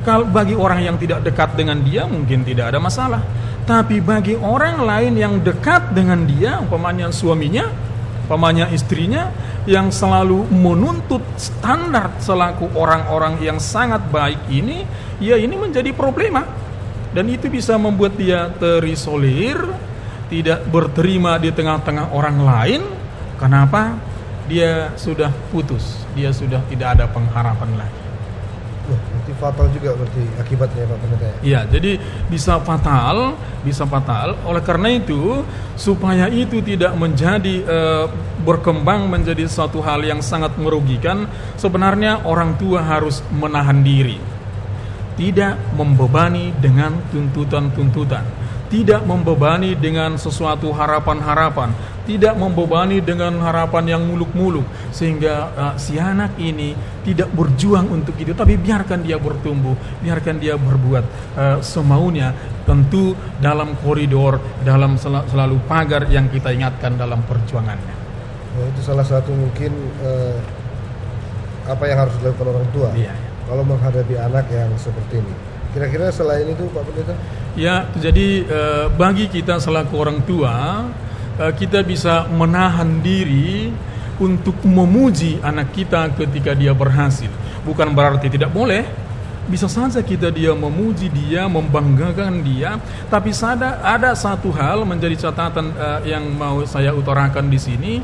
Kalau bagi orang yang tidak dekat dengan dia mungkin tidak ada masalah, tapi bagi orang lain yang dekat dengan dia, umpamanya suaminya, umpamanya istrinya, yang selalu menuntut standar selaku orang-orang yang sangat baik ini, ya ini menjadi problema. Dan itu bisa membuat dia terisolir, tidak berterima di tengah-tengah orang lain. Kenapa? Dia sudah putus, dia sudah tidak ada pengharapan lagi.
Berarti fatal juga berarti akibatnya Pak Pendeta.
Iya, jadi bisa fatal. Oleh karena itu, supaya itu tidak menjadi berkembang menjadi suatu hal yang sangat merugikan, sebenarnya orang tua harus menahan diri, tidak membebani dengan tuntutan-tuntutan, tidak membebani dengan sesuatu harapan-harapan, tidak membebani dengan harapan yang muluk-muluk, sehingga si anak ini tidak berjuang untuk itu, tapi biarkan dia bertumbuh, biarkan dia berbuat semaunya, tentu dalam koridor, dalam selalu pagar yang kita ingatkan dalam perjuangannya.
Itu salah satu mungkin apa yang harus dilakukan orang tua.
Iya.
Kalau menghadapi anak yang seperti ini. Kira-kira selain itu Pak Pendeta?
Ya, jadi bagi kita selaku orang tua, kita bisa menahan diri untuk memuji anak kita ketika dia berhasil. Bukan berarti tidak boleh. Bisa saja dia memuji dia, membanggakan dia, tapi ada satu hal menjadi catatan yang mau saya utarakan di sini.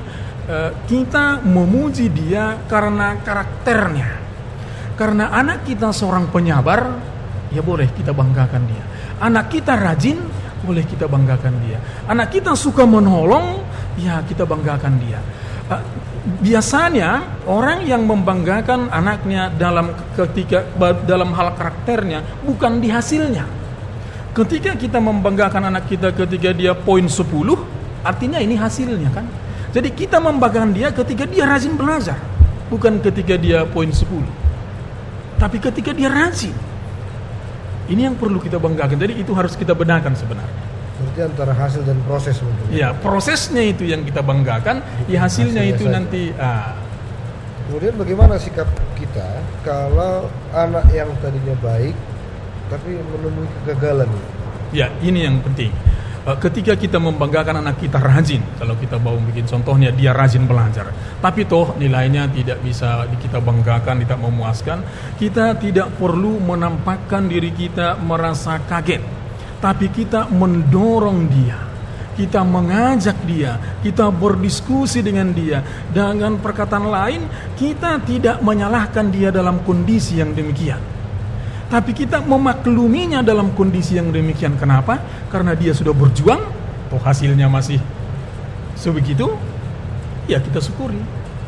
Kita memuji dia karena karakternya. Karena anak kita seorang penyabar, ya boleh kita banggakan dia. Anak kita rajin, boleh kita banggakan dia. Anak kita suka menolong, ya kita banggakan dia. Biasanya orang yang membanggakan anaknya dalam hal karakternya, bukan di hasilnya. Ketika kita membanggakan anak kita ketika dia poin 10, artinya ini hasilnya kan. Jadi kita membanggakan dia ketika dia rajin belajar, bukan ketika dia poin 10. Tapi ketika dia rajin, ini yang perlu kita banggakan. Jadi itu harus kita benarkan sebenarnya.
Berarti antara hasil dan proses mungkin.
Ya, prosesnya itu yang kita banggakan, ya hasilnya itu saja. Nanti.
Kemudian bagaimana sikap kita kalau anak yang tadinya baik tapi menemui kegagalan?
Ya, ini yang penting. Ketika kita membanggakan anak kita rajin, kalau kita mau bikin contohnya dia rajin belajar, tapi toh nilainya tidak bisa kita banggakan, tidak memuaskan, kita tidak perlu menampakkan diri kita merasa kaget, tapi kita mendorong dia, kita mengajak dia, kita berdiskusi dengan dia. Dengan perkataan lain, kita tidak menyalahkan dia dalam kondisi yang demikian, tapi kita memakluminya dalam kondisi yang demikian. Kenapa? Karena dia sudah berjuang, toh hasilnya masih sebegitu, ya kita syukuri.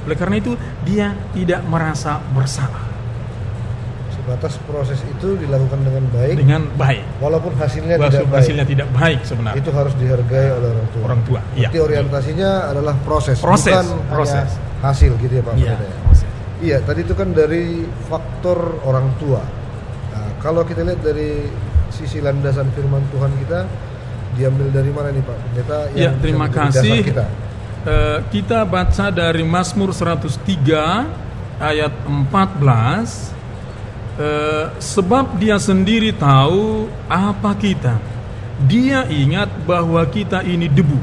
Oleh karena itu, dia tidak merasa bersalah.
Sebatas proses itu dilakukan dengan baik.
Dengan baik.
Walaupun hasilnya
Hasilnya tidak baik sebenarnya.
Itu harus dihargai oleh orang tua.
Orang tua. Iya.
Jadi orientasinya adalah proses.
Proses.
Bukan hanya hasil gitu ya Pak.
Iya.
Iya, tadi itu kan dari faktor orang tua. Nah, kalau kita lihat dari sisi landasan firman Tuhan kita, diambil dari mana nih Pak Pendeta?
Ya, terima kasih. Kita baca dari Mazmur 103 ayat 14. Sebab dia sendiri tahu apa kita. Dia ingat bahwa kita ini debu.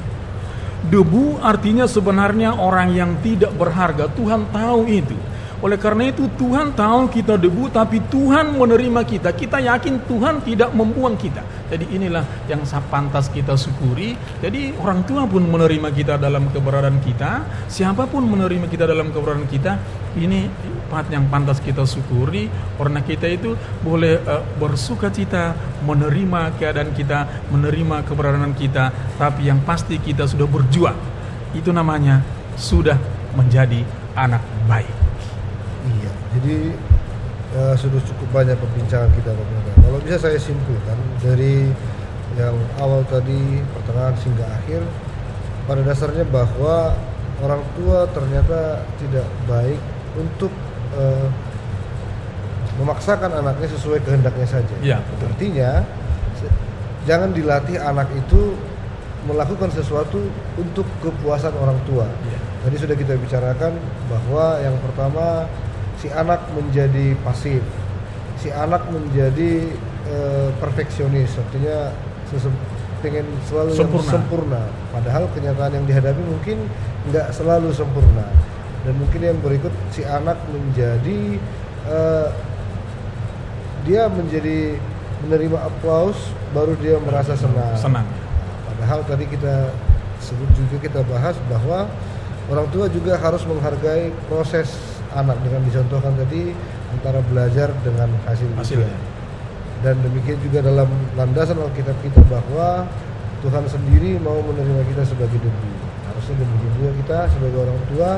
Debu artinya sebenarnya orang yang tidak berharga. Tuhan tahu itu. Oleh karena itu Tuhan tahu kita debu, tapi Tuhan menerima kita. Kita yakin Tuhan tidak membuang kita. Jadi inilah yang pantas kita syukuri. Jadi orang tua pun menerima kita dalam keberadaan kita. Siapapun menerima kita dalam keberadaan kita. Ini yang pantas kita syukuri. Karena kita itu boleh bersuka cita menerima keadaan kita, menerima keberadaan kita. Tapi yang pasti kita sudah berjuang. Itu namanya sudah menjadi anak baik.
Iya, jadi sudah cukup banyak perbincangan kita Pak Pendeta. Kalau bisa saya simpulkan dari yang awal tadi, pertengahan hingga akhir, pada dasarnya bahwa orang tua ternyata tidak baik untuk memaksakan anaknya sesuai kehendaknya saja.
Ya, betul.
Artinya jangan dilatih anak itu melakukan sesuatu untuk kepuasan orang tua.
Ya.
Tadi sudah kita bicarakan bahwa yang pertama, si anak menjadi pasif, si anak menjadi perfeksionis, artinya pengen selalu sempurna. Padahal kenyataan yang dihadapi mungkin nggak selalu sempurna. Dan mungkin yang berikut, si anak menjadi dia menjadi menerima aplaus, baru dia merasa senang. Padahal tadi kita sebut juga, kita bahas bahwa orang tua juga harus menghargai proses anak dengan dicontohkan tadi antara belajar dengan hasilnya. Dan demikian juga dalam landasan Alkitab kita bahwa Tuhan sendiri mau menerima kita sebagai debu. Harusnya demikian juga kita sebagai orang tua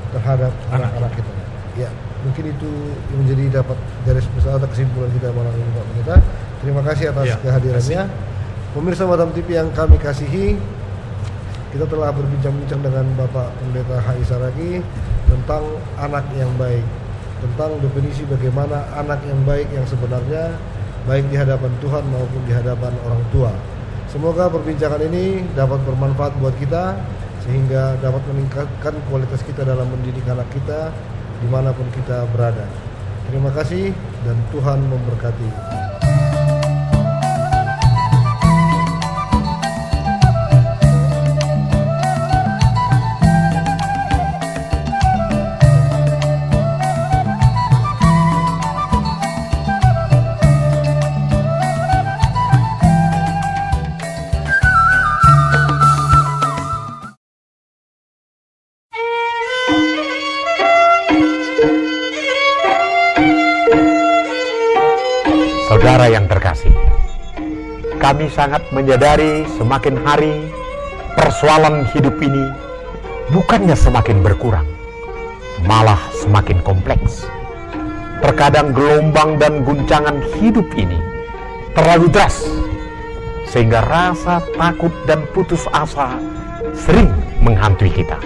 terhadap anak-anak kita. Ya, mungkin itu yang menjadi dapat garis besar atau kesimpulan kita malam ini Pak Pendeta. Terima kasih atas kehadirannya. Pemirsa Batam TV yang kami kasihi, kita telah berbincang-bincang dengan Bapak Pendeta H.I. Saragi tentang anak yang baik, tentang definisi bagaimana anak yang baik yang sebenarnya, baik di hadapan Tuhan maupun di hadapan orang tua. Semoga perbincangan ini dapat bermanfaat buat kita, sehingga dapat meningkatkan kualitas kita dalam mendidik anak kita dimanapun kita berada. Terima kasih dan Tuhan memberkati.
Saudara yang terkasih, kami sangat menyadari semakin hari persoalan hidup ini bukannya semakin berkurang, malah semakin kompleks. Terkadang gelombang dan guncangan hidup ini terlalu deras, sehingga rasa takut dan putus asa sering menghantui kita.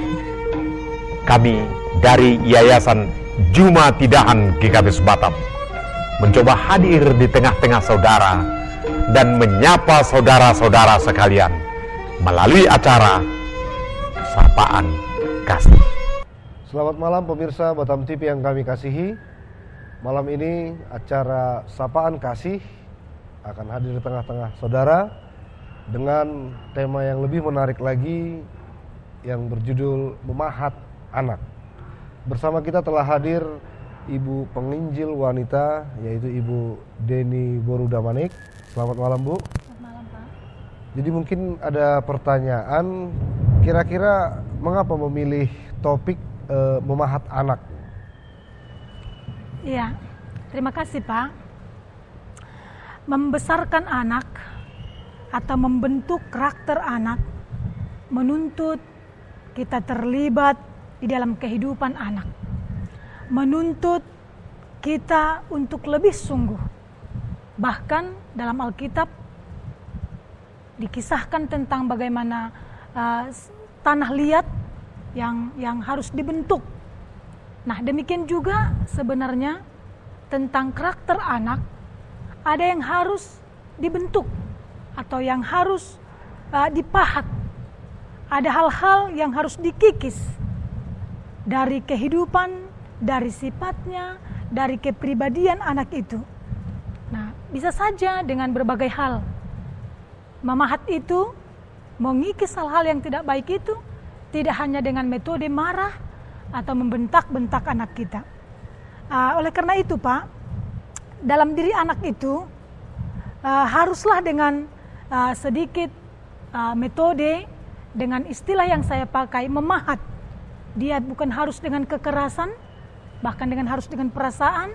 Kami dari Yayasan Juma Tidahan GKBS Batam mencoba hadir di tengah-tengah saudara dan menyapa saudara-saudara sekalian melalui acara Sapaan Kasih.
Selamat malam pemirsa Batam TV yang kami kasihi. Malam ini acara Sapaan Kasih akan hadir di tengah-tengah saudara dengan tema yang lebih menarik lagi yang berjudul Memahat Anak. Bersama kita telah hadir Ibu Penginjil Wanita, yaitu Ibu Deni Borudamanik. Selamat malam, Bu.
Selamat malam, Pak.
Jadi mungkin ada pertanyaan, kira-kira mengapa memilih topik memahat anak?
Iya, terima kasih, Pak. Membesarkan anak atau membentuk karakter anak menuntut kita terlibat di dalam kehidupan anak. Menuntut kita untuk lebih sungguh. Bahkan dalam Alkitab dikisahkan tentang bagaimana tanah liat yang harus dibentuk. Nah, demikian juga sebenarnya tentang karakter anak, ada yang harus dibentuk atau yang harus dipahat. Ada hal-hal yang harus dikikis dari kehidupan, dari sifatnya, dari kepribadian anak itu. Nah, bisa saja dengan berbagai hal. Memahat itu, mengikis hal-hal yang tidak baik itu, tidak hanya dengan metode marah atau membentak-bentak anak kita. Oleh karena itu, Pak, dalam diri anak itu haruslah dengan sedikit metode, dengan istilah yang saya pakai, memahat. Dia bukan harus dengan kekerasan, bahkan harus dengan perasaan,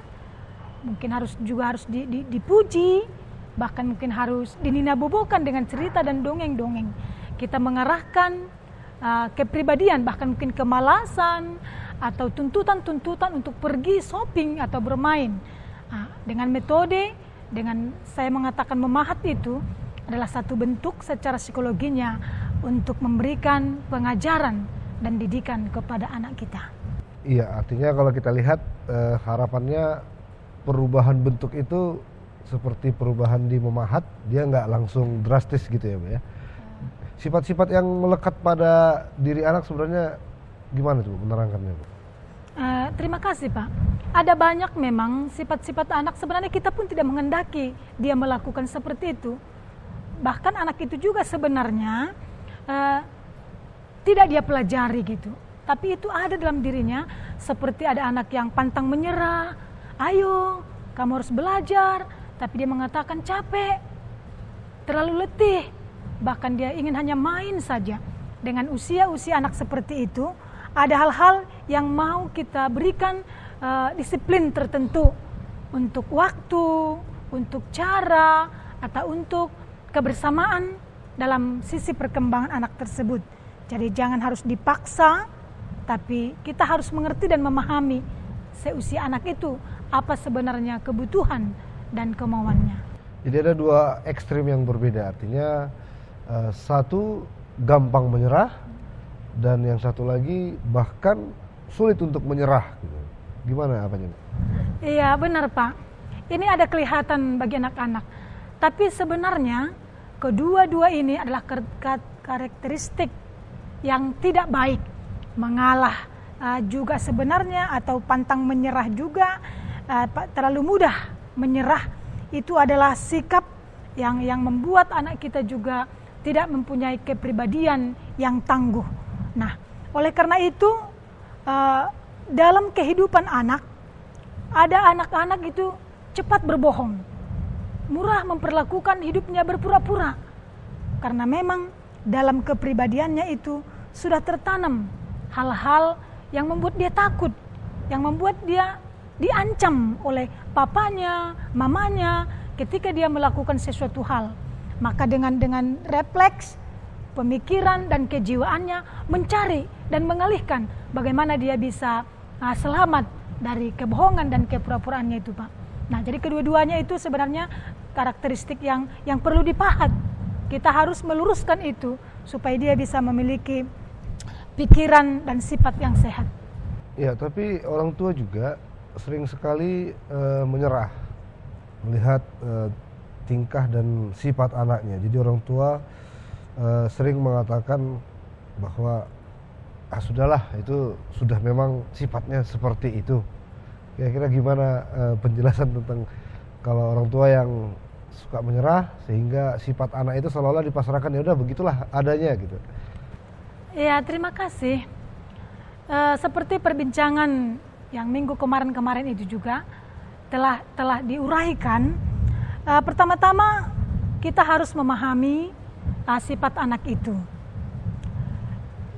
mungkin harus dipuji, bahkan mungkin harus dininabobokan dengan cerita dan dongeng-dongeng. Kita mengarahkan kepribadian, bahkan mungkin kemalasan atau tuntutan-tuntutan untuk pergi shopping atau bermain. Dengan metode, dengan saya mengatakan memahat itu adalah satu bentuk secara psikologinya untuk memberikan pengajaran dan didikan kepada anak kita.
Iya, artinya kalau kita lihat harapannya perubahan bentuk itu seperti perubahan di memahat, dia nggak langsung drastis gitu ya, Bu ya. Sifat-sifat yang melekat pada diri anak sebenarnya gimana tuh menerangkannya, Bu?
Terima kasih, Pak. Ada banyak memang sifat-sifat anak, sebenarnya kita pun tidak menghendaki dia melakukan seperti itu. Bahkan anak itu juga sebenarnya tidak dia pelajari gitu. Tapi itu ada dalam dirinya, seperti ada anak yang pantang menyerah. Ayo, kamu harus belajar. Tapi dia mengatakan capek, terlalu letih. Bahkan dia ingin hanya main saja. Dengan usia-usia anak seperti itu, ada hal-hal yang mau kita berikan disiplin tertentu. Untuk waktu, untuk cara, atau untuk kebersamaan dalam sisi perkembangan anak tersebut. Jadi jangan harus dipaksa, tapi kita harus mengerti dan memahami seusia anak itu apa sebenarnya kebutuhan dan kemauannya.
Jadi ada dua ekstrim yang berbeda, artinya satu gampang menyerah dan yang satu lagi bahkan sulit untuk menyerah gitu. Gimana apanya?
Iya benar, Pak. Ini ada kelihatan bagi anak-anak. Tapi sebenarnya kedua-dua ini adalah karakteristik yang tidak baik. Mengalah juga sebenarnya, atau pantang menyerah juga, terlalu mudah menyerah, itu adalah sikap yang membuat anak kita juga tidak mempunyai kepribadian yang tangguh. Nah, oleh karena itu dalam kehidupan anak, ada anak-anak itu cepat berbohong, murah memperlakukan hidupnya berpura-pura, karena memang dalam kepribadiannya itu sudah tertanam hal-hal yang membuat dia takut, yang membuat dia diancam oleh papanya, mamanya ketika dia melakukan sesuatu hal. Maka dengan refleks pemikiran dan kejiwaannya mencari dan mengalihkan bagaimana dia bisa selamat dari kebohongan dan kepura-puraannya itu, Pak. Nah, jadi kedua-duanya itu sebenarnya karakteristik yang perlu dipahat. Kita harus meluruskan itu supaya dia bisa memiliki pikiran dan sifat yang sehat.
Ya, tapi orang tua juga sering sekali menyerah melihat tingkah dan sifat anaknya. Jadi orang tua sering mengatakan bahwa sudahlah, itu sudah memang sifatnya seperti itu. Kira-kira gimana penjelasan tentang kalau orang tua yang suka menyerah sehingga sifat anak itu seolah-olah dipasrahkan, ya udah begitulah adanya gitu.
Ya, terima kasih. Seperti perbincangan yang minggu kemarin itu juga telah diuraikan. Pertama-tama kita harus memahami sifat anak itu.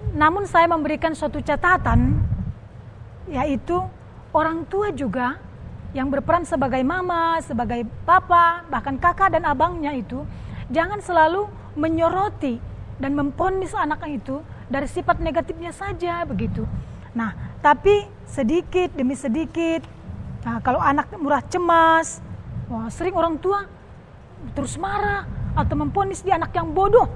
Namun saya memberikan suatu catatan, yaitu orang tua juga yang berperan sebagai mama, sebagai papa, bahkan kakak dan abangnya itu jangan selalu menyoroti dan memvonis anak itu dari sifat negatifnya saja begitu. Nah, tapi sedikit demi sedikit, kalau anak murah cemas, sering orang tua terus marah atau memvonis dia anak yang bodoh,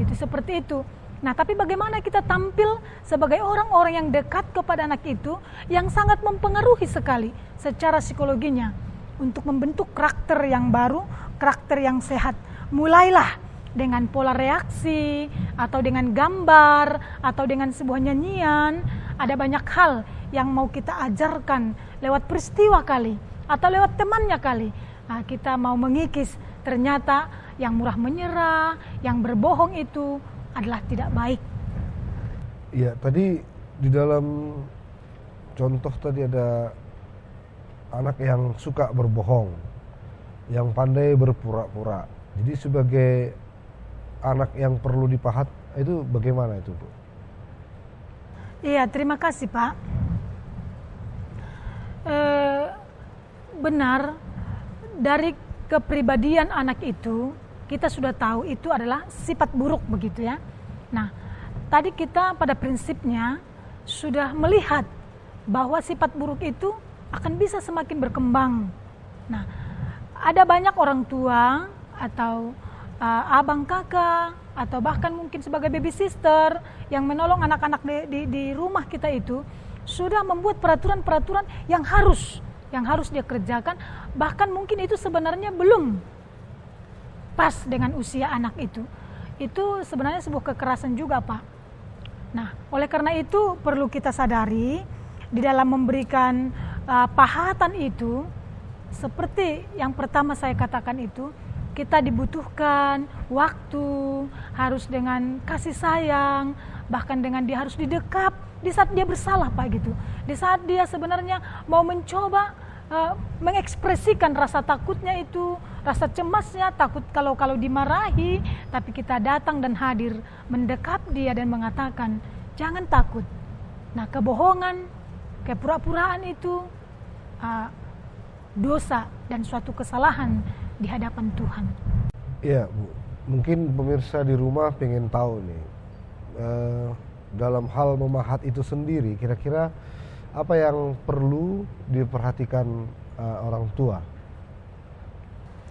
gitu seperti itu. Nah, tapi bagaimana kita tampil sebagai orang-orang yang dekat kepada anak itu yang sangat mempengaruhi sekali secara psikologinya untuk membentuk karakter yang baru, karakter yang sehat. Mulailah dengan pola reaksi atau dengan gambar atau dengan sebuah nyanyian. Ada banyak hal yang mau kita ajarkan lewat peristiwa kali atau lewat temannya kali. Nah, kita mau mengikis ternyata yang murah menyerah, yang berbohong itu adalah tidak baik.
Ya, tadi di dalam contoh tadi ada anak yang suka berbohong, yang pandai berpura-pura. Jadi sebagai anak yang perlu dipahat itu bagaimana itu, Bu?
Iya, terima kasih, Pak. Benar, dari kepribadian anak itu kita sudah tahu itu adalah sifat buruk begitu ya. Nah, tadi kita pada prinsipnya sudah melihat bahwa sifat buruk itu akan bisa semakin berkembang. Nah, ada banyak orang tua atau abang kakak atau bahkan mungkin sebagai baby sister yang menolong anak-anak di rumah kita itu sudah membuat peraturan-peraturan yang harus dia kerjakan, bahkan mungkin itu sebenarnya belum pas dengan usia anak itu sebenarnya sebuah kekerasan juga, Pak. Nah, oleh karena itu perlu kita sadari di dalam memberikan pahatan itu, seperti yang pertama saya katakan itu, kita dibutuhkan waktu, harus dengan kasih sayang, bahkan dengan dia harus didekap di saat dia bersalah, Pak, gitu. Di saat dia sebenarnya mau mencoba mengekspresikan rasa takutnya itu, rasa cemasnya, takut kalau dimarahi, tapi kita datang dan hadir, mendekap dia dan mengatakan, jangan takut. Nah, kebohongan, kepura-puraan itu dosa dan suatu kesalahan di hadapan Tuhan.
Iya, Bu. Mungkin pemirsa di rumah pengen tahu nih, dalam hal memahat itu sendiri, kira-kira apa yang perlu diperhatikan orang tua?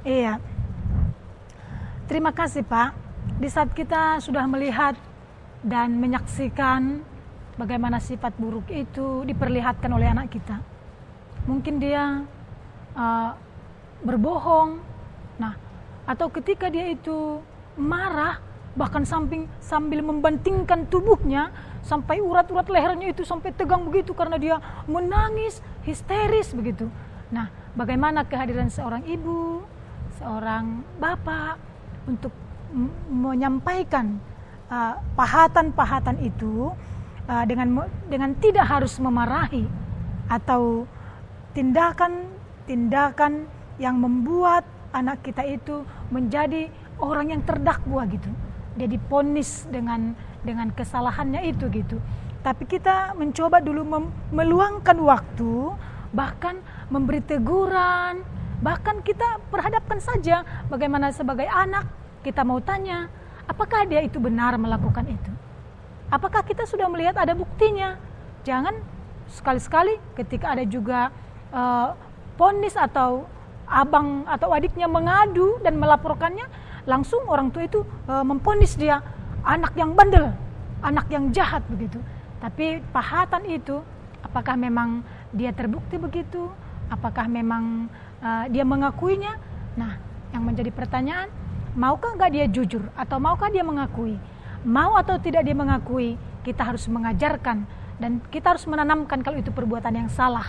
Iya, terima kasih, Pak. Di saat kita sudah melihat dan menyaksikan bagaimana sifat buruk itu diperlihatkan oleh anak kita, mungkin dia berbohong, nah, atau ketika dia itu marah, bahkan sambil membantingkan tubuhnya, sampai urat-urat lehernya itu sampai tegang begitu karena dia menangis, histeris begitu. Nah, bagaimana kehadiran seorang ibu, seorang bapak untuk menyampaikan pahatan-pahatan itu dengan tidak harus memarahi atau tindakan yang membuat anak kita itu menjadi orang yang terdakwa gitu. Dia diponis dengan kesalahannya itu gitu. Tapi kita mencoba dulu meluangkan waktu, bahkan memberi teguran, bahkan kita perhadapkan saja bagaimana sebagai anak kita mau tanya, apakah dia itu benar melakukan itu? Apakah kita sudah melihat ada buktinya? Jangan sekali-sekali ketika ada juga ponis atau abang atau adiknya mengadu dan melaporkannya, langsung orang tua itu memponis dia anak yang bandel, anak yang jahat begitu. Tapi pahatan itu, apakah memang dia terbukti begitu? Apakah memang dia mengakuinya? Nah, yang menjadi pertanyaan, maukah nggak dia jujur atau maukah dia mengakui? Mau atau tidak dia mengakui, kita harus mengajarkan dan kita harus menanamkan kalau itu perbuatan yang salah.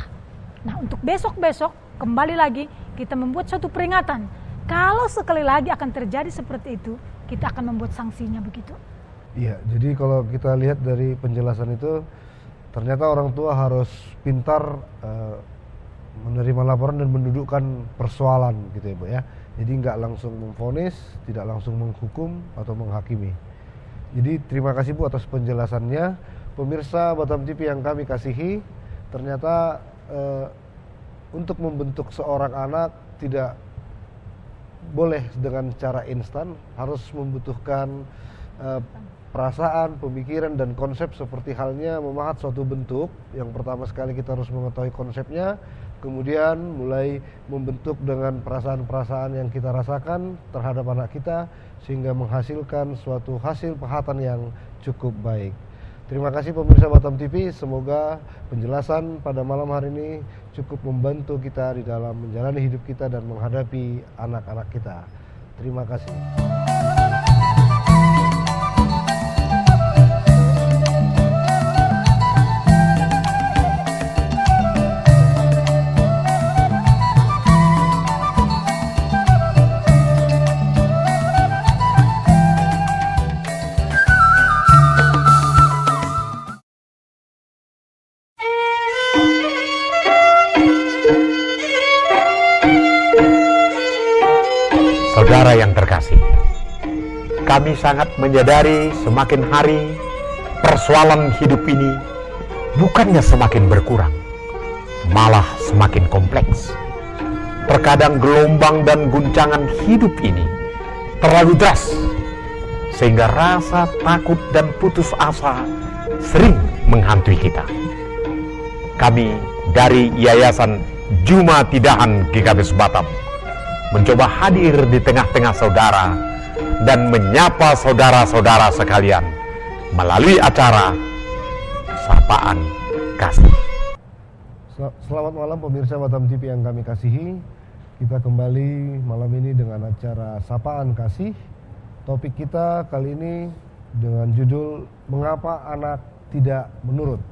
Nah, untuk besok-besok kembali lagi kita membuat suatu peringatan. Kalau sekali lagi akan terjadi seperti itu, kita akan membuat sanksinya begitu.
Iya, jadi kalau kita lihat dari penjelasan itu, ternyata orang tua harus pintar menerima laporan dan mendudukkan persoalan gitu ya Bu ya. Jadi nggak langsung memvonis, tidak langsung menghukum atau menghakimi. Jadi terima kasih Bu atas penjelasannya. Pemirsa Batam TV yang kami kasihi, ternyata untuk membentuk seorang anak tidak boleh dengan cara instan, harus membutuhkan perasaan, pemikiran, dan konsep seperti halnya memahat suatu bentuk. Yang pertama sekali kita harus mengetahui konsepnya, kemudian mulai membentuk dengan perasaan-perasaan yang kita rasakan terhadap anak kita, sehingga menghasilkan suatu hasil pahatan yang cukup baik. Terima kasih pemirsa Batam TV, semoga penjelasan pada malam hari ini cukup membantu kita di dalam menjalani hidup kita dan menghadapi anak-anak kita. Terima kasih.
Saudara yang terkasih, kami sangat menyadari semakin hari persoalan hidup ini bukannya semakin berkurang, malah semakin kompleks. Terkadang gelombang dan guncangan hidup ini terlalu deras, sehingga rasa takut dan putus asa sering menghantui kita. Kami dari Yayasan Juma Tidahan GKBS Batam mencoba hadir di tengah-tengah saudara dan menyapa saudara-saudara sekalian melalui acara Sapaan Kasih.
Selamat malam pemirsa Batam TV yang kami kasihi. Kita kembali malam ini dengan acara Sapaan Kasih. Topik kita kali ini dengan judul Mengapa Anak Tidak Menurut.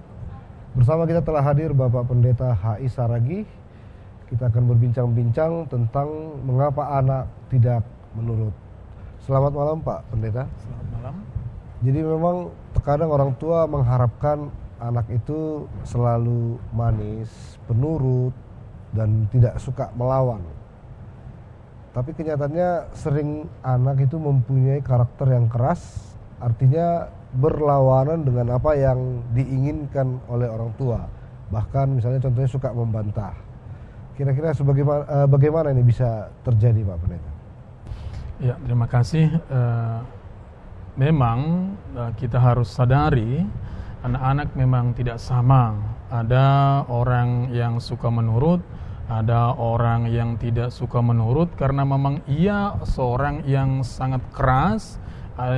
Bersama kita telah hadir Bapak Pendeta H.I. Saragih. Kita akan berbincang-bincang tentang mengapa anak tidak menurut. Selamat malam Pak Pendeta.
Selamat malam.
Jadi memang terkadang orang tua mengharapkan anak itu selalu manis, penurut, dan tidak suka melawan. Tapi kenyataannya sering anak itu mempunyai karakter yang keras, artinya berlawanan dengan apa yang diinginkan oleh orang tua. Bahkan misalnya contohnya suka membantah. Kira-kira bagaimana ini bisa terjadi Pak Pendeta?
Ya, terima kasih. Memang kita harus sadari anak-anak memang tidak sama. Ada orang yang suka menurut, ada orang yang tidak suka menurut karena memang ia seorang yang sangat keras,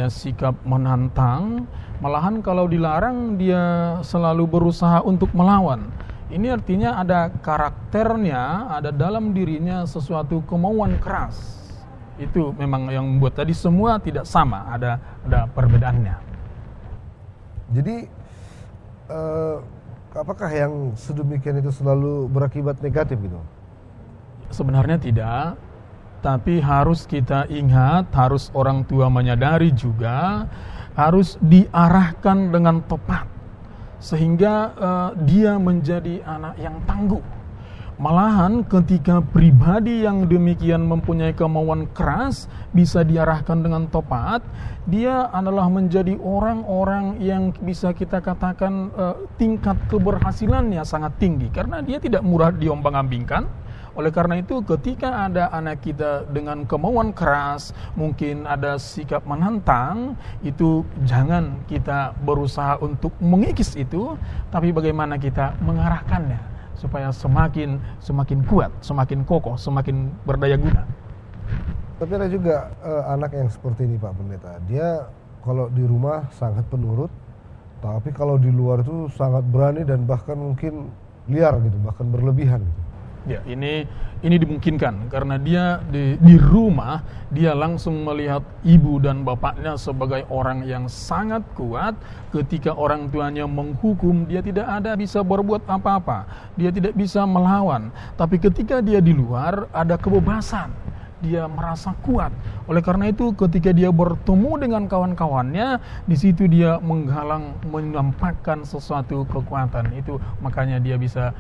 sikap menantang, malahan kalau dilarang dia selalu berusaha untuk melawan. Ini artinya ada karakternya, ada dalam dirinya sesuatu kemauan keras. Itu memang yang membuat tadi semua tidak sama, ada perbedaannya.
Jadi apakah yang sedemikian itu selalu berakibat negatif gitu?
Sebenarnya tidak, tapi harus kita ingat, harus orang tua menyadari juga, harus diarahkan dengan tepat. Sehingga dia menjadi anak yang tangguh. Malahan ketika pribadi yang demikian mempunyai kemauan keras bisa diarahkan dengan tepat, dia adalah menjadi orang-orang yang bisa kita katakan tingkat keberhasilannya sangat tinggi karena dia tidak mudah diombang-ambingkan. Oleh karena itu ketika ada anak kita dengan kemauan keras, mungkin ada sikap menantang, itu jangan kita berusaha untuk mengikis itu, tapi bagaimana kita mengarahkannya supaya semakin kuat, semakin kokoh, semakin berdaya guna.
Tapi ada juga anak yang seperti ini Pak Pendeta. Dia kalau di rumah sangat penurut, tapi kalau di luar itu sangat berani dan bahkan mungkin liar gitu, bahkan berlebihan gitu.
Ya, ini dimungkinkan karena dia di rumah dia langsung melihat ibu dan bapaknya sebagai orang yang sangat kuat. Ketika orang tuanya menghukum, dia tidak ada bisa berbuat apa-apa. Dia tidak bisa melawan. Tapi ketika dia di luar ada kebebasan. dia merasa kuat. Oleh karena itu ketika dia bertemu dengan kawan-kawannya, di situ dia menggalang, menampakkan sesuatu kekuatan. Itu makanya dia bisa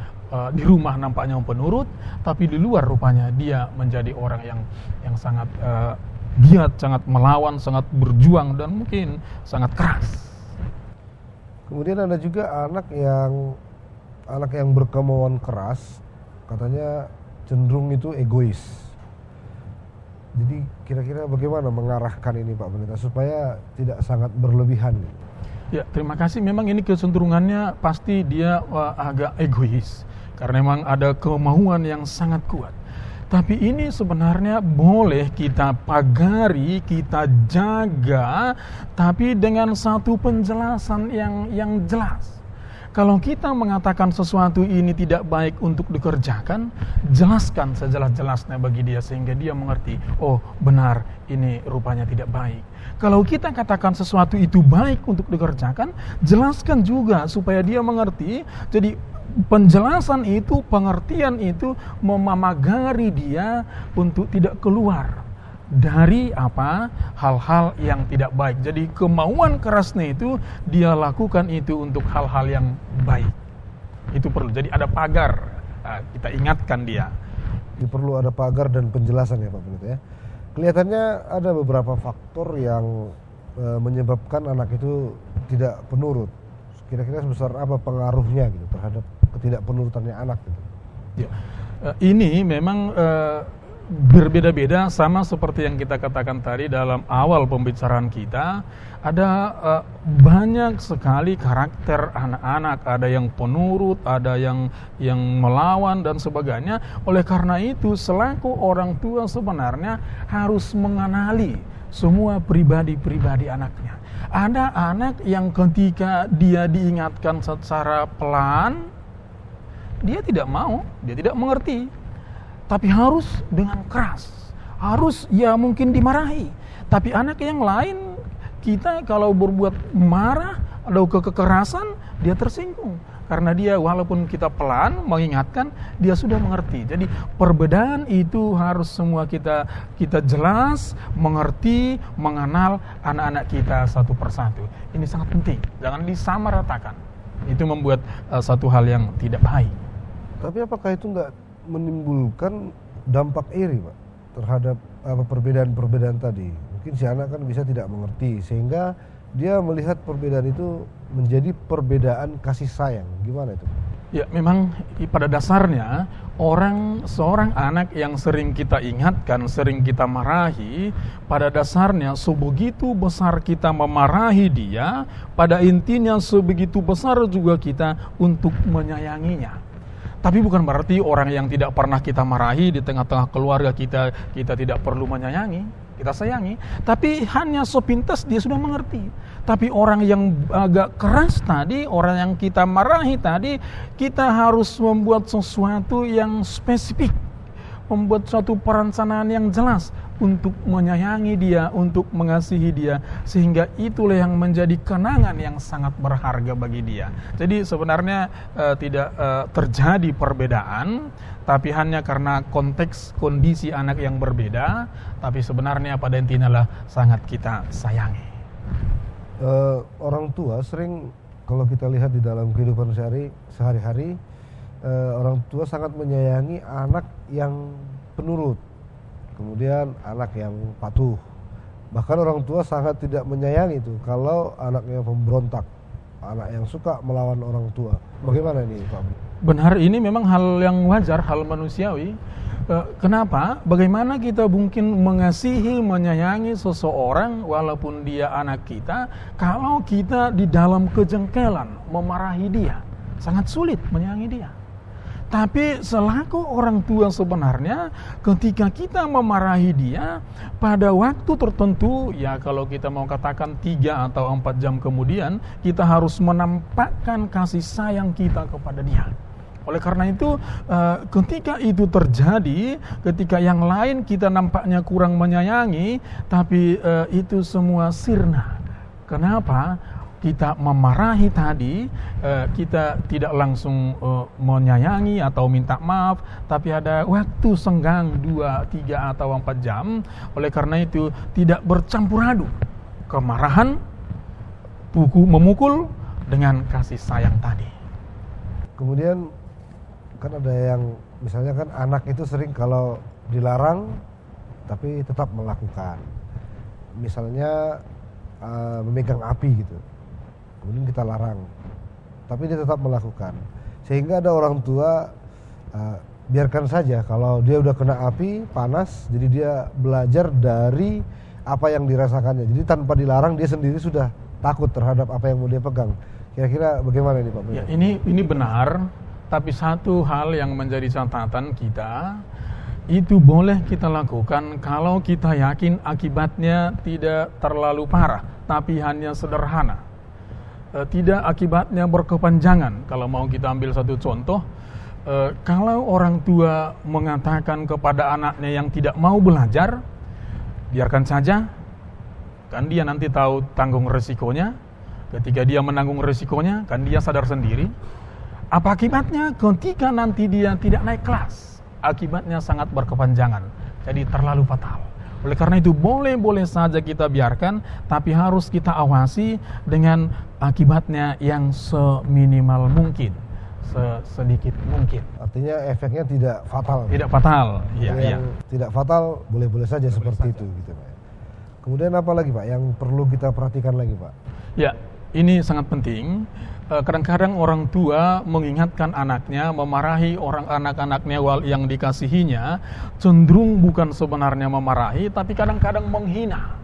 di rumah nampaknya penurut, tapi di luar rupanya dia menjadi orang yang sangat giat, sangat melawan, sangat berjuang, dan mungkin sangat keras.
Kemudian ada juga anak yang berkemauan keras, katanya cenderung itu egois. Jadi kira-kira bagaimana mengarahkan ini Pak Pendeta supaya tidak sangat berlebihan?
Ya, terima kasih. Memang ini kecenderungannya pasti dia agak egois, karena memang ada kemauan yang sangat kuat. Tapi ini sebenarnya boleh kita pagari, kita jaga, tapi dengan satu penjelasan yang jelas. Kalau kita mengatakan sesuatu ini tidak baik untuk dikerjakan, jelaskan sejelas-jelasnya bagi dia sehingga dia mengerti, oh benar, ini rupanya tidak baik. Kalau kita katakan sesuatu itu baik untuk dikerjakan, jelaskan juga supaya dia mengerti. Jadi penjelasan itu, pengertian itu memamagari dia untuk tidak keluar dari hal-hal yang tidak baik. Jadi kemauan kerasnya itu dia lakukan itu untuk hal-hal yang baik. Itu perlu. Jadi ada pagar, kita ingatkan dia.
Jadi perlu ada pagar dan penjelasan ya Pak Pendeta ya. Kelihatannya ada beberapa faktor yang menyebabkan anak itu tidak penurut. Kira-kira sebesar apa pengaruhnya gitu terhadap ketidakpenurutannya anak gitu?
Ya, ini memang berbeda-beda, sama seperti yang kita katakan tadi dalam awal pembicaraan kita. Ada banyak sekali karakter anak-anak, ada yang penurut, ada yang melawan dan sebagainya. Oleh karena itu selaku orang tua sebenarnya harus mengenali semua pribadi-pribadi anaknya. Ada anak yang ketika dia diingatkan secara pelan, dia tidak mau, dia tidak mengerti. Tapi harus dengan keras, harus ya mungkin dimarahi. Tapi anak yang lain, kita kalau berbuat marah atau kekerasan, dia tersinggung. Karena dia walaupun kita pelan mengingatkan, dia sudah mengerti. Jadi perbedaan itu harus semua kita jelas, mengerti, mengenal anak-anak kita satu persatu. Ini sangat penting, jangan disamaratakan. Itu membuat satu hal yang tidak baik.
Tapi apakah itu enggak menimbulkan dampak iri Pak terhadap perbedaan-perbedaan tadi? Mungkin si anak kan bisa tidak mengerti sehingga dia melihat perbedaan itu menjadi perbedaan kasih sayang. Gimana itu?
Ya, memang pada dasarnya seorang anak yang sering kita ingatkan, sering kita marahi, pada dasarnya sebegitu besar kita memarahi dia, pada intinya sebegitu besar juga kita untuk menyayanginya. Tapi bukan berarti orang yang tidak pernah kita marahi di tengah-tengah keluarga kita tidak perlu menyayangi, kita sayangi. Tapi hanya sepintas dia sudah mengerti. Tapi orang yang agak keras tadi, orang yang kita marahi tadi, kita harus membuat sesuatu yang spesifik, membuat suatu perencanaan yang jelas untuk menyayangi dia, untuk mengasihi dia, sehingga itulah yang menjadi kenangan yang sangat berharga bagi dia. Jadi sebenarnya tidak terjadi perbedaan, tapi hanya karena konteks kondisi anak yang berbeda, tapi sebenarnya pada intinya lah sangat kita sayangi.
Orang tua sering, kalau kita lihat di dalam kehidupan sehari-hari, orang tua sangat menyayangi anak yang penurut, kemudian anak yang patuh. Bahkan orang tua sangat tidak menyayangi itu kalau anaknya pemberontak, anak yang suka melawan orang tua. Bagaimana ini Pak?
Benar, ini memang hal yang wajar, hal manusiawi. Kenapa? Bagaimana kita mungkin mengasihi, menyayangi seseorang walaupun dia anak kita, kalau kita di dalam kejengkelan memarahi dia? Sangat sulit menyayangi dia. Tapi selaku orang tua sebenarnya ketika kita memarahi dia pada waktu tertentu, ya kalau kita mau katakan 3 atau 4 jam kemudian, kita harus menampakkan kasih sayang kita kepada dia. Oleh karena itu ketika itu terjadi, ketika yang lain kita nampaknya kurang menyayangi, tapi itu semua sirna. Kenapa? kita memarahi tadi, kita tidak langsung menyayangi atau minta maaf, tapi ada waktu senggang 2, 3 atau 4 jam. Oleh karena itu tidak bercampur aduk kemarahan, memukul dengan kasih sayang tadi.
Kemudian kan ada yang misalnya kan anak itu sering kalau dilarang tapi tetap melakukan. Misalnya memegang api gitu, kemudian kita larang, tapi dia tetap melakukan. Sehingga ada orang tua biarkan saja, kalau dia udah kena api panas, jadi dia belajar dari apa yang dirasakannya. Jadi tanpa dilarang dia sendiri sudah takut terhadap apa yang mau dia pegang. Kira-kira bagaimana ini Pak?
Ya, ini benar, tapi satu hal yang menjadi catatan kita, itu boleh kita lakukan kalau kita yakin akibatnya tidak terlalu parah, tapi hanya sederhana. Tidak akibatnya berkepanjangan. Kalau mau kita ambil satu contoh, kalau orang tua mengatakan kepada anaknya yang tidak mau belajar, biarkan saja, kan dia nanti tahu tanggung resikonya. Ketika dia menanggung resikonya, kan dia sadar sendiri. Apa akibatnya ketika nanti dia tidak naik kelas? Akibatnya sangat berkepanjangan, jadi terlalu fatal. Oleh karena itu boleh saja kita biarkan, tapi harus kita awasi dengan akibatnya yang seminimal mungkin, sedikit mungkin.
Artinya efeknya tidak fatal.
Tidak fatal, iya.
Tidak fatal, boleh-boleh saja seperti itu, gitu Pak. Kemudian apa lagi Pak yang perlu kita perhatikan lagi Pak?
Ya, ini sangat penting. Kadang-kadang orang tua mengingatkan anaknya, memarahi anak-anaknya yang dikasihinya, cenderung bukan sebenarnya memarahi, tapi kadang-kadang menghina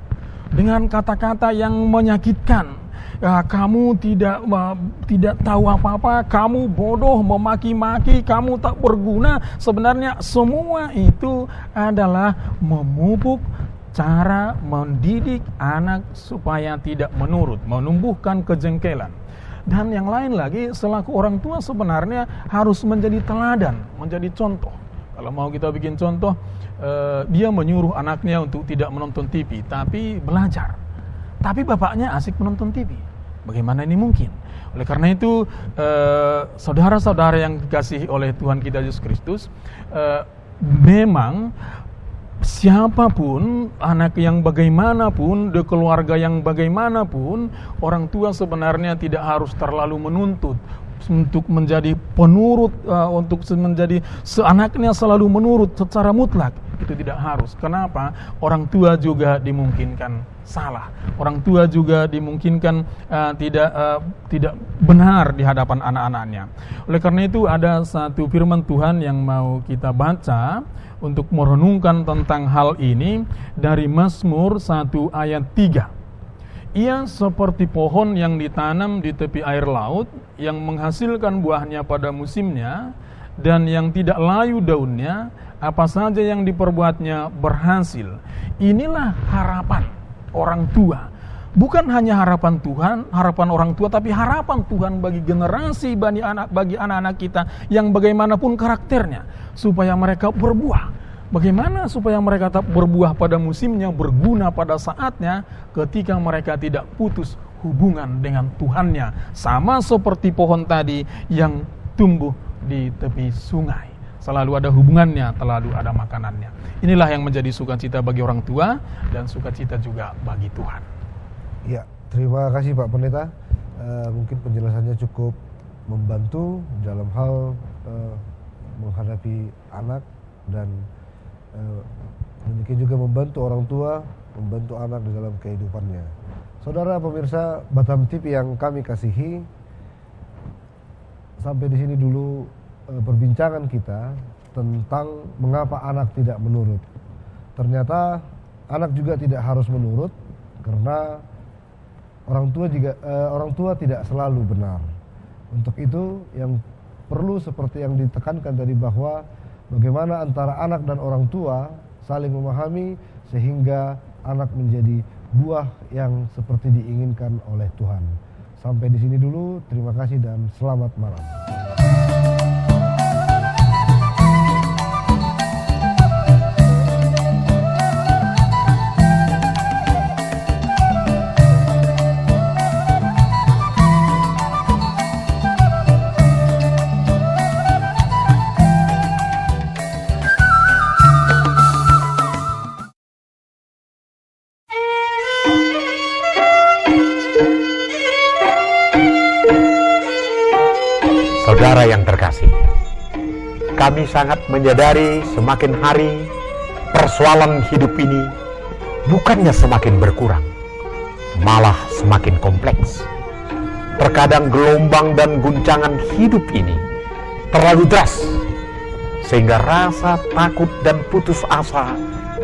dengan kata-kata yang menyakitkan. Kamu tidak tahu apa-apa, kamu bodoh, memaki-maki, kamu tak berguna. Sebenarnya semua itu adalah memupuk cara mendidik anak supaya tidak menurut, menumbuhkan kejengkelan. Dan yang lain lagi, selaku orang tua sebenarnya harus menjadi teladan, menjadi contoh. Kalau mau kita bikin contoh, dia menyuruh anaknya untuk tidak menonton TV, tapi belajar. Tapi bapaknya asik menonton TV. Bagaimana ini mungkin? Oleh karena itu, saudara-saudara yang dikasihi oleh Tuhan kita Yesus Kristus, memang siapapun, anak yang bagaimanapun, di keluarga yang bagaimanapun, orang tua sebenarnya tidak harus terlalu menuntut untuk menjadi penurut, untuk menjadi anaknya selalu menurut secara mutlak. Itu tidak harus. Kenapa? Orang tua juga dimungkinkan salah. Orang tua juga dimungkinkan tidak benar di hadapan anak-anaknya. Oleh karena itu ada satu firman Tuhan yang mau kita baca untuk merenungkan tentang hal ini dari Mazmur 1 ayat 3. Ia seperti pohon yang ditanam di tepi air laut, yang menghasilkan buahnya pada musimnya, dan yang tidak layu daunnya, apa saja yang diperbuatnya berhasil. Inilah harapan orang tua. Bukan hanya harapan Tuhan, harapan orang tua, tapi harapan Tuhan bagi generasi, bagi anak-anak kita yang bagaimanapun karakternya, supaya mereka berbuah. Bagaimana supaya mereka tetap berbuah pada musimnya, berguna pada saatnya, ketika mereka tidak putus hubungan dengan Tuhannya. Sama seperti pohon tadi yang tumbuh di tepi sungai. Selalu ada hubungannya, selalu ada makanannya. Inilah yang menjadi sukacita bagi orang tua dan sukacita juga bagi Tuhan.
Ya, terima kasih Pak Pendeta. Mungkin penjelasannya cukup membantu dalam hal menghadapi anak, dan demikian juga membantu orang tua, membantu anak di dalam kehidupannya. Saudara pemirsa Batam TV yang kami kasihi, sampai di sini dulu perbincangan kita tentang mengapa anak tidak menurut. Ternyata anak juga tidak harus menurut, karena orang tua tidak selalu benar. Untuk itu yang perlu seperti yang ditekankan tadi, bahwa bagaimana antara anak dan orang tua saling memahami sehingga anak menjadi buah yang seperti diinginkan oleh Tuhan. Sampai di sini dulu, terima kasih dan selamat malam.
Saudara yang terkasih, kami sangat menyadari semakin hari persoalan hidup ini bukannya semakin berkurang, malah semakin kompleks. Terkadang gelombang dan guncangan hidup ini terlalu deras, sehingga rasa takut dan putus asa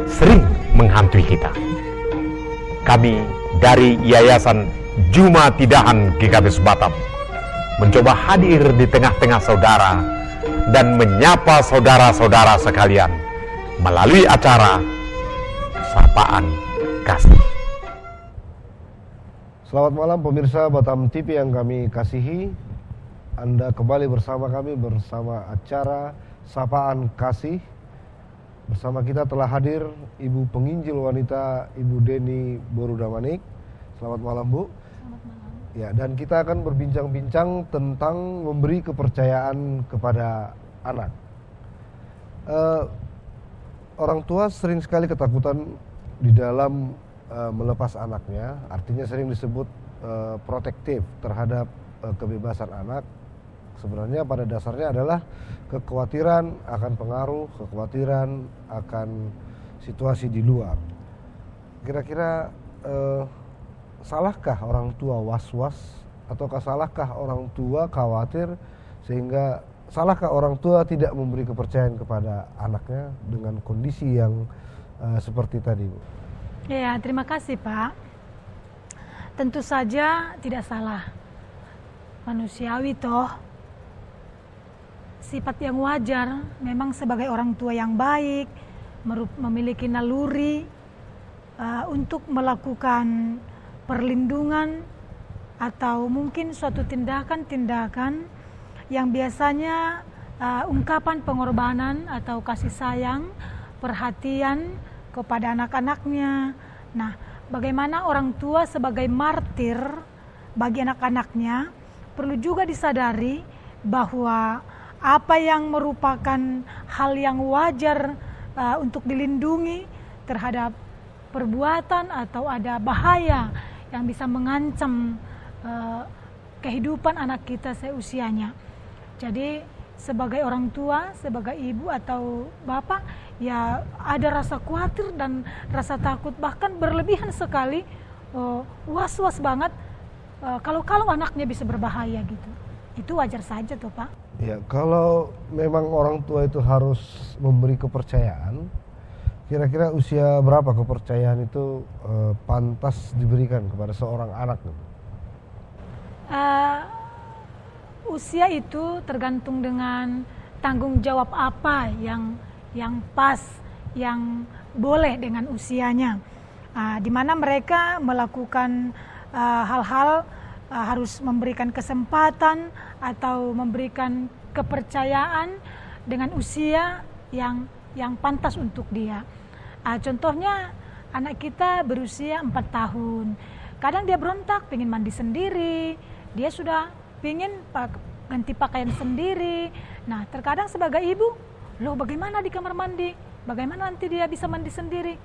sering menghantui kita. Kami dari Yayasan Juma Tidahan GKBS Batam mencoba hadir di tengah-tengah saudara dan menyapa saudara-saudara sekalian melalui acara Sapaan Kasih.
Selamat malam pemirsa Batam TV yang kami kasihi. Anda kembali bersama kami bersama acara Sapaan Kasih. Bersama kita telah hadir Ibu Penginjil Wanita Ibu Deni Borudamanik. Selamat malam Bu.
Selamat malam.
Ya, dan kita akan berbincang-bincang tentang memberi kepercayaan kepada anak. Orang tua sering sekali ketakutan di dalam melepas anaknya, artinya sering disebut protektif terhadap kebebasan anak. Sebenarnya pada dasarnya adalah kekhawatiran akan pengaruh, kekhawatiran akan situasi di luar. Kira-kira salahkah orang tua was-was, ataukah salahkah orang tua khawatir, sehingga salahkah orang tua tidak memberi kepercayaan kepada anaknya dengan kondisi yang seperti tadi, Bu?
Ya, terima kasih Pak. Tentu saja tidak salah. Manusiawi toh. Sifat yang wajar memang sebagai orang tua yang baik, memiliki naluri untuk melakukan perlindungan atau mungkin suatu tindakan-tindakan yang biasanya ungkapan pengorbanan atau kasih sayang, perhatian kepada anak-anaknya. Nah, bagaimana orang tua sebagai martir bagi anak-anaknya perlu juga disadari bahwa apa yang merupakan hal yang wajar untuk dilindungi terhadap perbuatan atau ada bahaya yang bisa mengancam kehidupan anak kita seusianya. Jadi sebagai orang tua, sebagai ibu atau bapak, ya ada rasa khawatir dan rasa takut, bahkan berlebihan sekali, was-was banget kalau anaknya bisa berbahaya gitu. Itu wajar saja tuh Pak.
Ya, kalau memang orang tua itu harus memberi kepercayaan, kira-kira usia berapa kepercayaan itu pantas diberikan kepada seorang anak?
Usia itu tergantung dengan tanggung jawab apa yang pas, yang boleh dengan usianya. Di mana mereka melakukan hal-hal harus memberikan kesempatan atau memberikan kepercayaan dengan usia yang pantas untuk dia. Contohnya anak kita berusia 4 tahun, kadang dia berontak, pengen mandi sendiri, dia sudah pengen ganti pakaian sendiri. Nah, terkadang sebagai ibu, loh bagaimana di kamar mandi? Bagaimana nanti dia bisa mandi sendiri?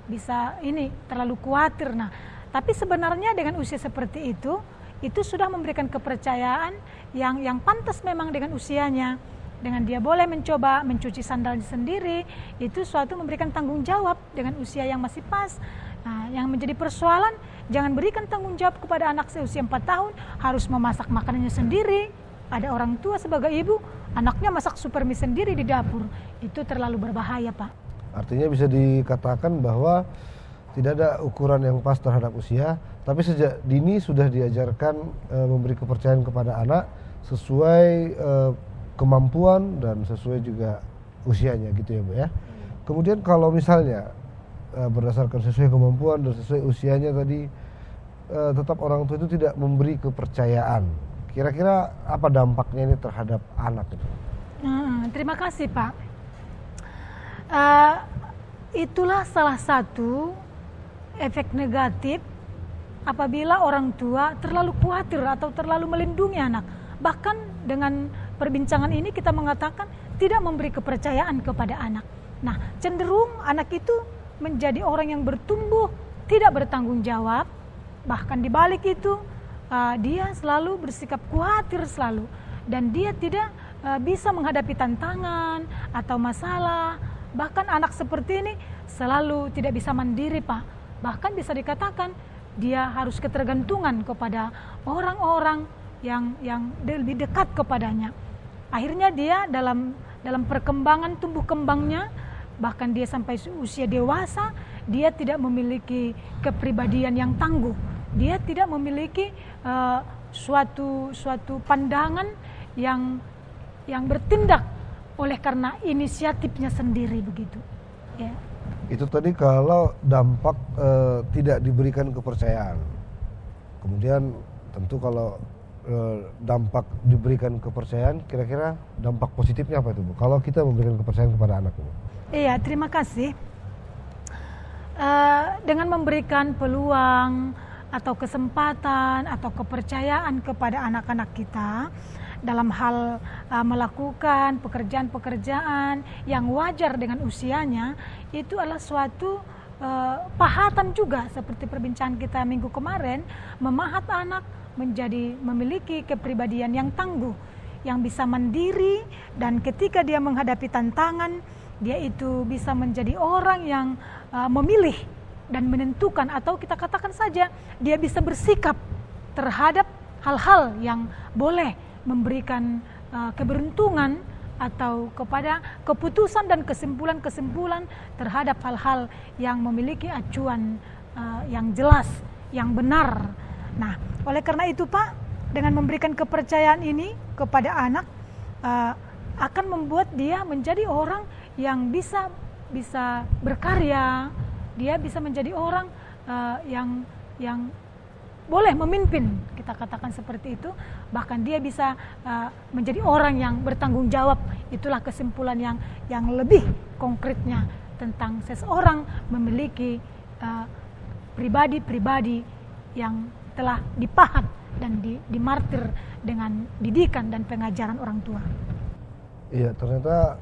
Bisa ini, terlalu khawatir. Nah, tapi sebenarnya dengan usia seperti itu sudah memberikan kepercayaan yang pantas memang dengan usianya. Dengan dia boleh mencoba mencuci sandalnya sendiri, itu suatu memberikan tanggung jawab dengan usia yang masih pas. Nah, yang menjadi persoalan, jangan berikan tanggung jawab kepada anak seusia 4 tahun, harus memasak makanannya sendiri. Ada orang tua sebagai ibu, anaknya masak super mie sendiri di dapur. Itu terlalu berbahaya, Pak.
Artinya bisa dikatakan bahwa tidak ada ukuran yang pas terhadap usia, tapi sejak dini sudah diajarkan memberi kepercayaan kepada anak sesuai kemampuan dan sesuai juga usianya gitu ya Bu ya. Kemudian kalau misalnya berdasarkan sesuai kemampuan dan sesuai usianya tadi tetap orang tua itu tidak memberi kepercayaan, kira-kira apa dampaknya ini terhadap anak itu?
Terima kasih Pak. Itulah salah satu efek negatif apabila orang tua terlalu khawatir atau terlalu melindungi anak. Bahkan dengan perbincangan ini kita mengatakan tidak memberi kepercayaan kepada anak. Nah, cenderung anak itu menjadi orang yang bertumbuh tidak bertanggung jawab. Bahkan dibalik itu dia selalu bersikap khawatir selalu. dan dia tidak bisa menghadapi tantangan atau masalah. Bahkan anak seperti ini selalu tidak bisa mandiri, Pak. Bahkan bisa dikatakan dia harus ketergantungan kepada orang-orang yang lebih dekat kepadanya. Akhirnya dia dalam perkembangan tumbuh kembangnya, bahkan dia sampai usia dewasa, dia tidak memiliki kepribadian yang tangguh. Dia tidak memiliki suatu pandangan yang bertindak oleh karena inisiatifnya sendiri begitu. Ya.
Itu tadi kalau dampak tidak diberikan kepercayaan. Kemudian tentu kalau dampak diberikan kepercayaan, kira-kira dampak positifnya apa itu, Bu? Kalau kita memberikan kepercayaan kepada anak, Bu?
Iya, terima kasih. Dengan memberikan peluang atau kesempatan atau kepercayaan kepada anak-anak kita dalam hal melakukan pekerjaan-pekerjaan yang wajar dengan usianya, itu adalah suatu pahatan juga, seperti perbincangan kita minggu kemarin, memahat anak menjadi memiliki kepribadian yang tangguh, yang bisa mandiri, dan ketika dia menghadapi tantangan, dia itu bisa menjadi orang yang memilih dan menentukan, atau kita katakan saja dia bisa bersikap terhadap hal-hal yang boleh memberikan keberuntungan atau kepada keputusan dan kesimpulan-kesimpulan terhadap hal-hal yang memiliki acuan yang jelas, yang benar. Nah, oleh karena itu, Pak, dengan memberikan kepercayaan ini kepada anak akan membuat dia menjadi orang yang bisa berkarya. Dia bisa menjadi orang yang boleh memimpin, kita katakan seperti itu. Bahkan dia bisa menjadi orang yang bertanggung jawab. Itulah kesimpulan yang lebih konkretnya tentang seseorang memiliki pribadi-pribadi yang telah dipahat dan dimartir dengan didikan dan pengajaran orang tua.
Iya, ternyata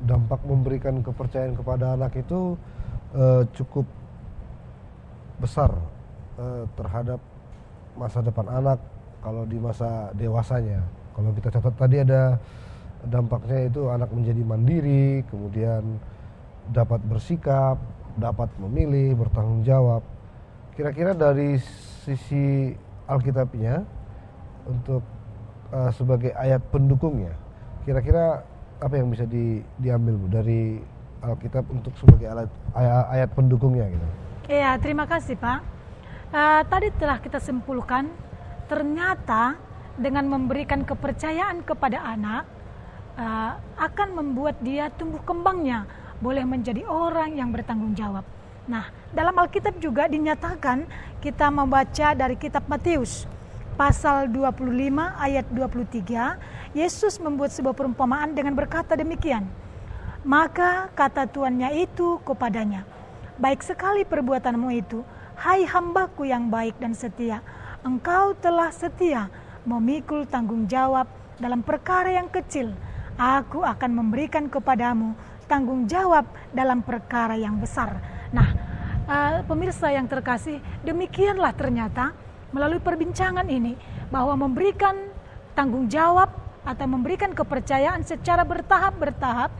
dampak memberikan kepercayaan kepada anak itu cukup besar terhadap masa depan anak kalau di masa dewasanya. Kalau kita catat tadi ada dampaknya itu anak menjadi mandiri, kemudian dapat bersikap, dapat memilih, bertanggung jawab. Kira-kira dari sisi Alkitabnya untuk sebagai ayat pendukungnya, kira-kira apa yang bisa diambil, Bu, dari Alkitab untuk sebagai ayat pendukungnya gitu?
Iya, terima kasih, Pak. Tadi telah kita simpulkan, ternyata dengan memberikan kepercayaan kepada anak akan membuat dia tumbuh kembangnya, boleh menjadi orang yang bertanggung jawab. Nah, dalam Alkitab juga dinyatakan, kita membaca dari kitab Matius pasal 25 ayat 23, Yesus membuat sebuah perumpamaan dengan berkata demikian. Maka kata tuannya itu kepadanya, baik sekali perbuatanmu itu, hai hambaku yang baik dan setia. Engkau telah setia memikul tanggung jawab dalam perkara yang kecil. Aku akan memberikan kepadamu tanggung jawab dalam perkara yang besar. Nah, pemirsa yang terkasih, demikianlah ternyata melalui perbincangan ini, bahwa memberikan tanggung jawab atau memberikan kepercayaan secara bertahap-bertahap,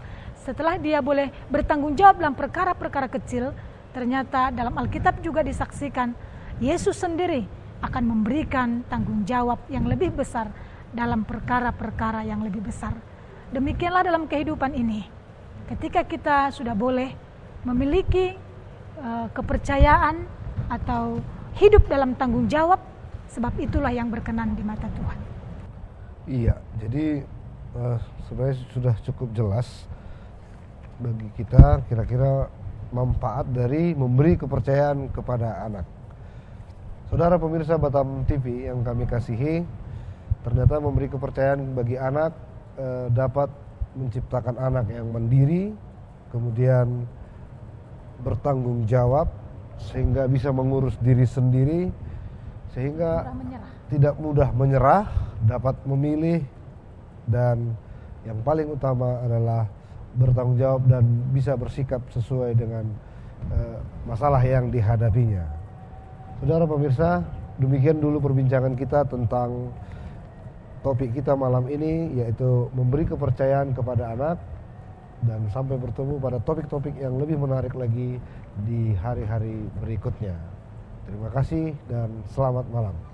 setelah dia boleh bertanggung jawab dalam perkara-perkara kecil, ternyata dalam Alkitab juga disaksikan Yesus sendiri akan memberikan tanggung jawab yang lebih besar dalam perkara-perkara yang lebih besar. Demikianlah dalam kehidupan ini, ketika kita sudah boleh memiliki kepercayaan atau hidup dalam tanggung jawab, sebab itulah yang berkenan di mata Tuhan.
Iya, jadi sebenarnya sudah cukup jelas bagi kita kira-kira manfaat dari memberi kepercayaan kepada anak. Saudara pemirsa Batam TV yang kami kasihi, ternyata memberi kepercayaan bagi anak dapat menciptakan anak yang mandiri, kemudian bertanggung jawab, sehingga bisa mengurus diri sendiri, sehingga tidak mudah menyerah, dapat memilih, dan yang paling utama adalah bertanggung jawab dan bisa bersikap sesuai dengan masalah yang dihadapinya. Saudara pemirsa, demikian dulu perbincangan kita tentang topik kita malam ini, yaitu memberi kepercayaan kepada anak. Dan sampai bertemu pada topik-topik yang lebih menarik lagi di hari-hari berikutnya. Terima kasih dan selamat malam.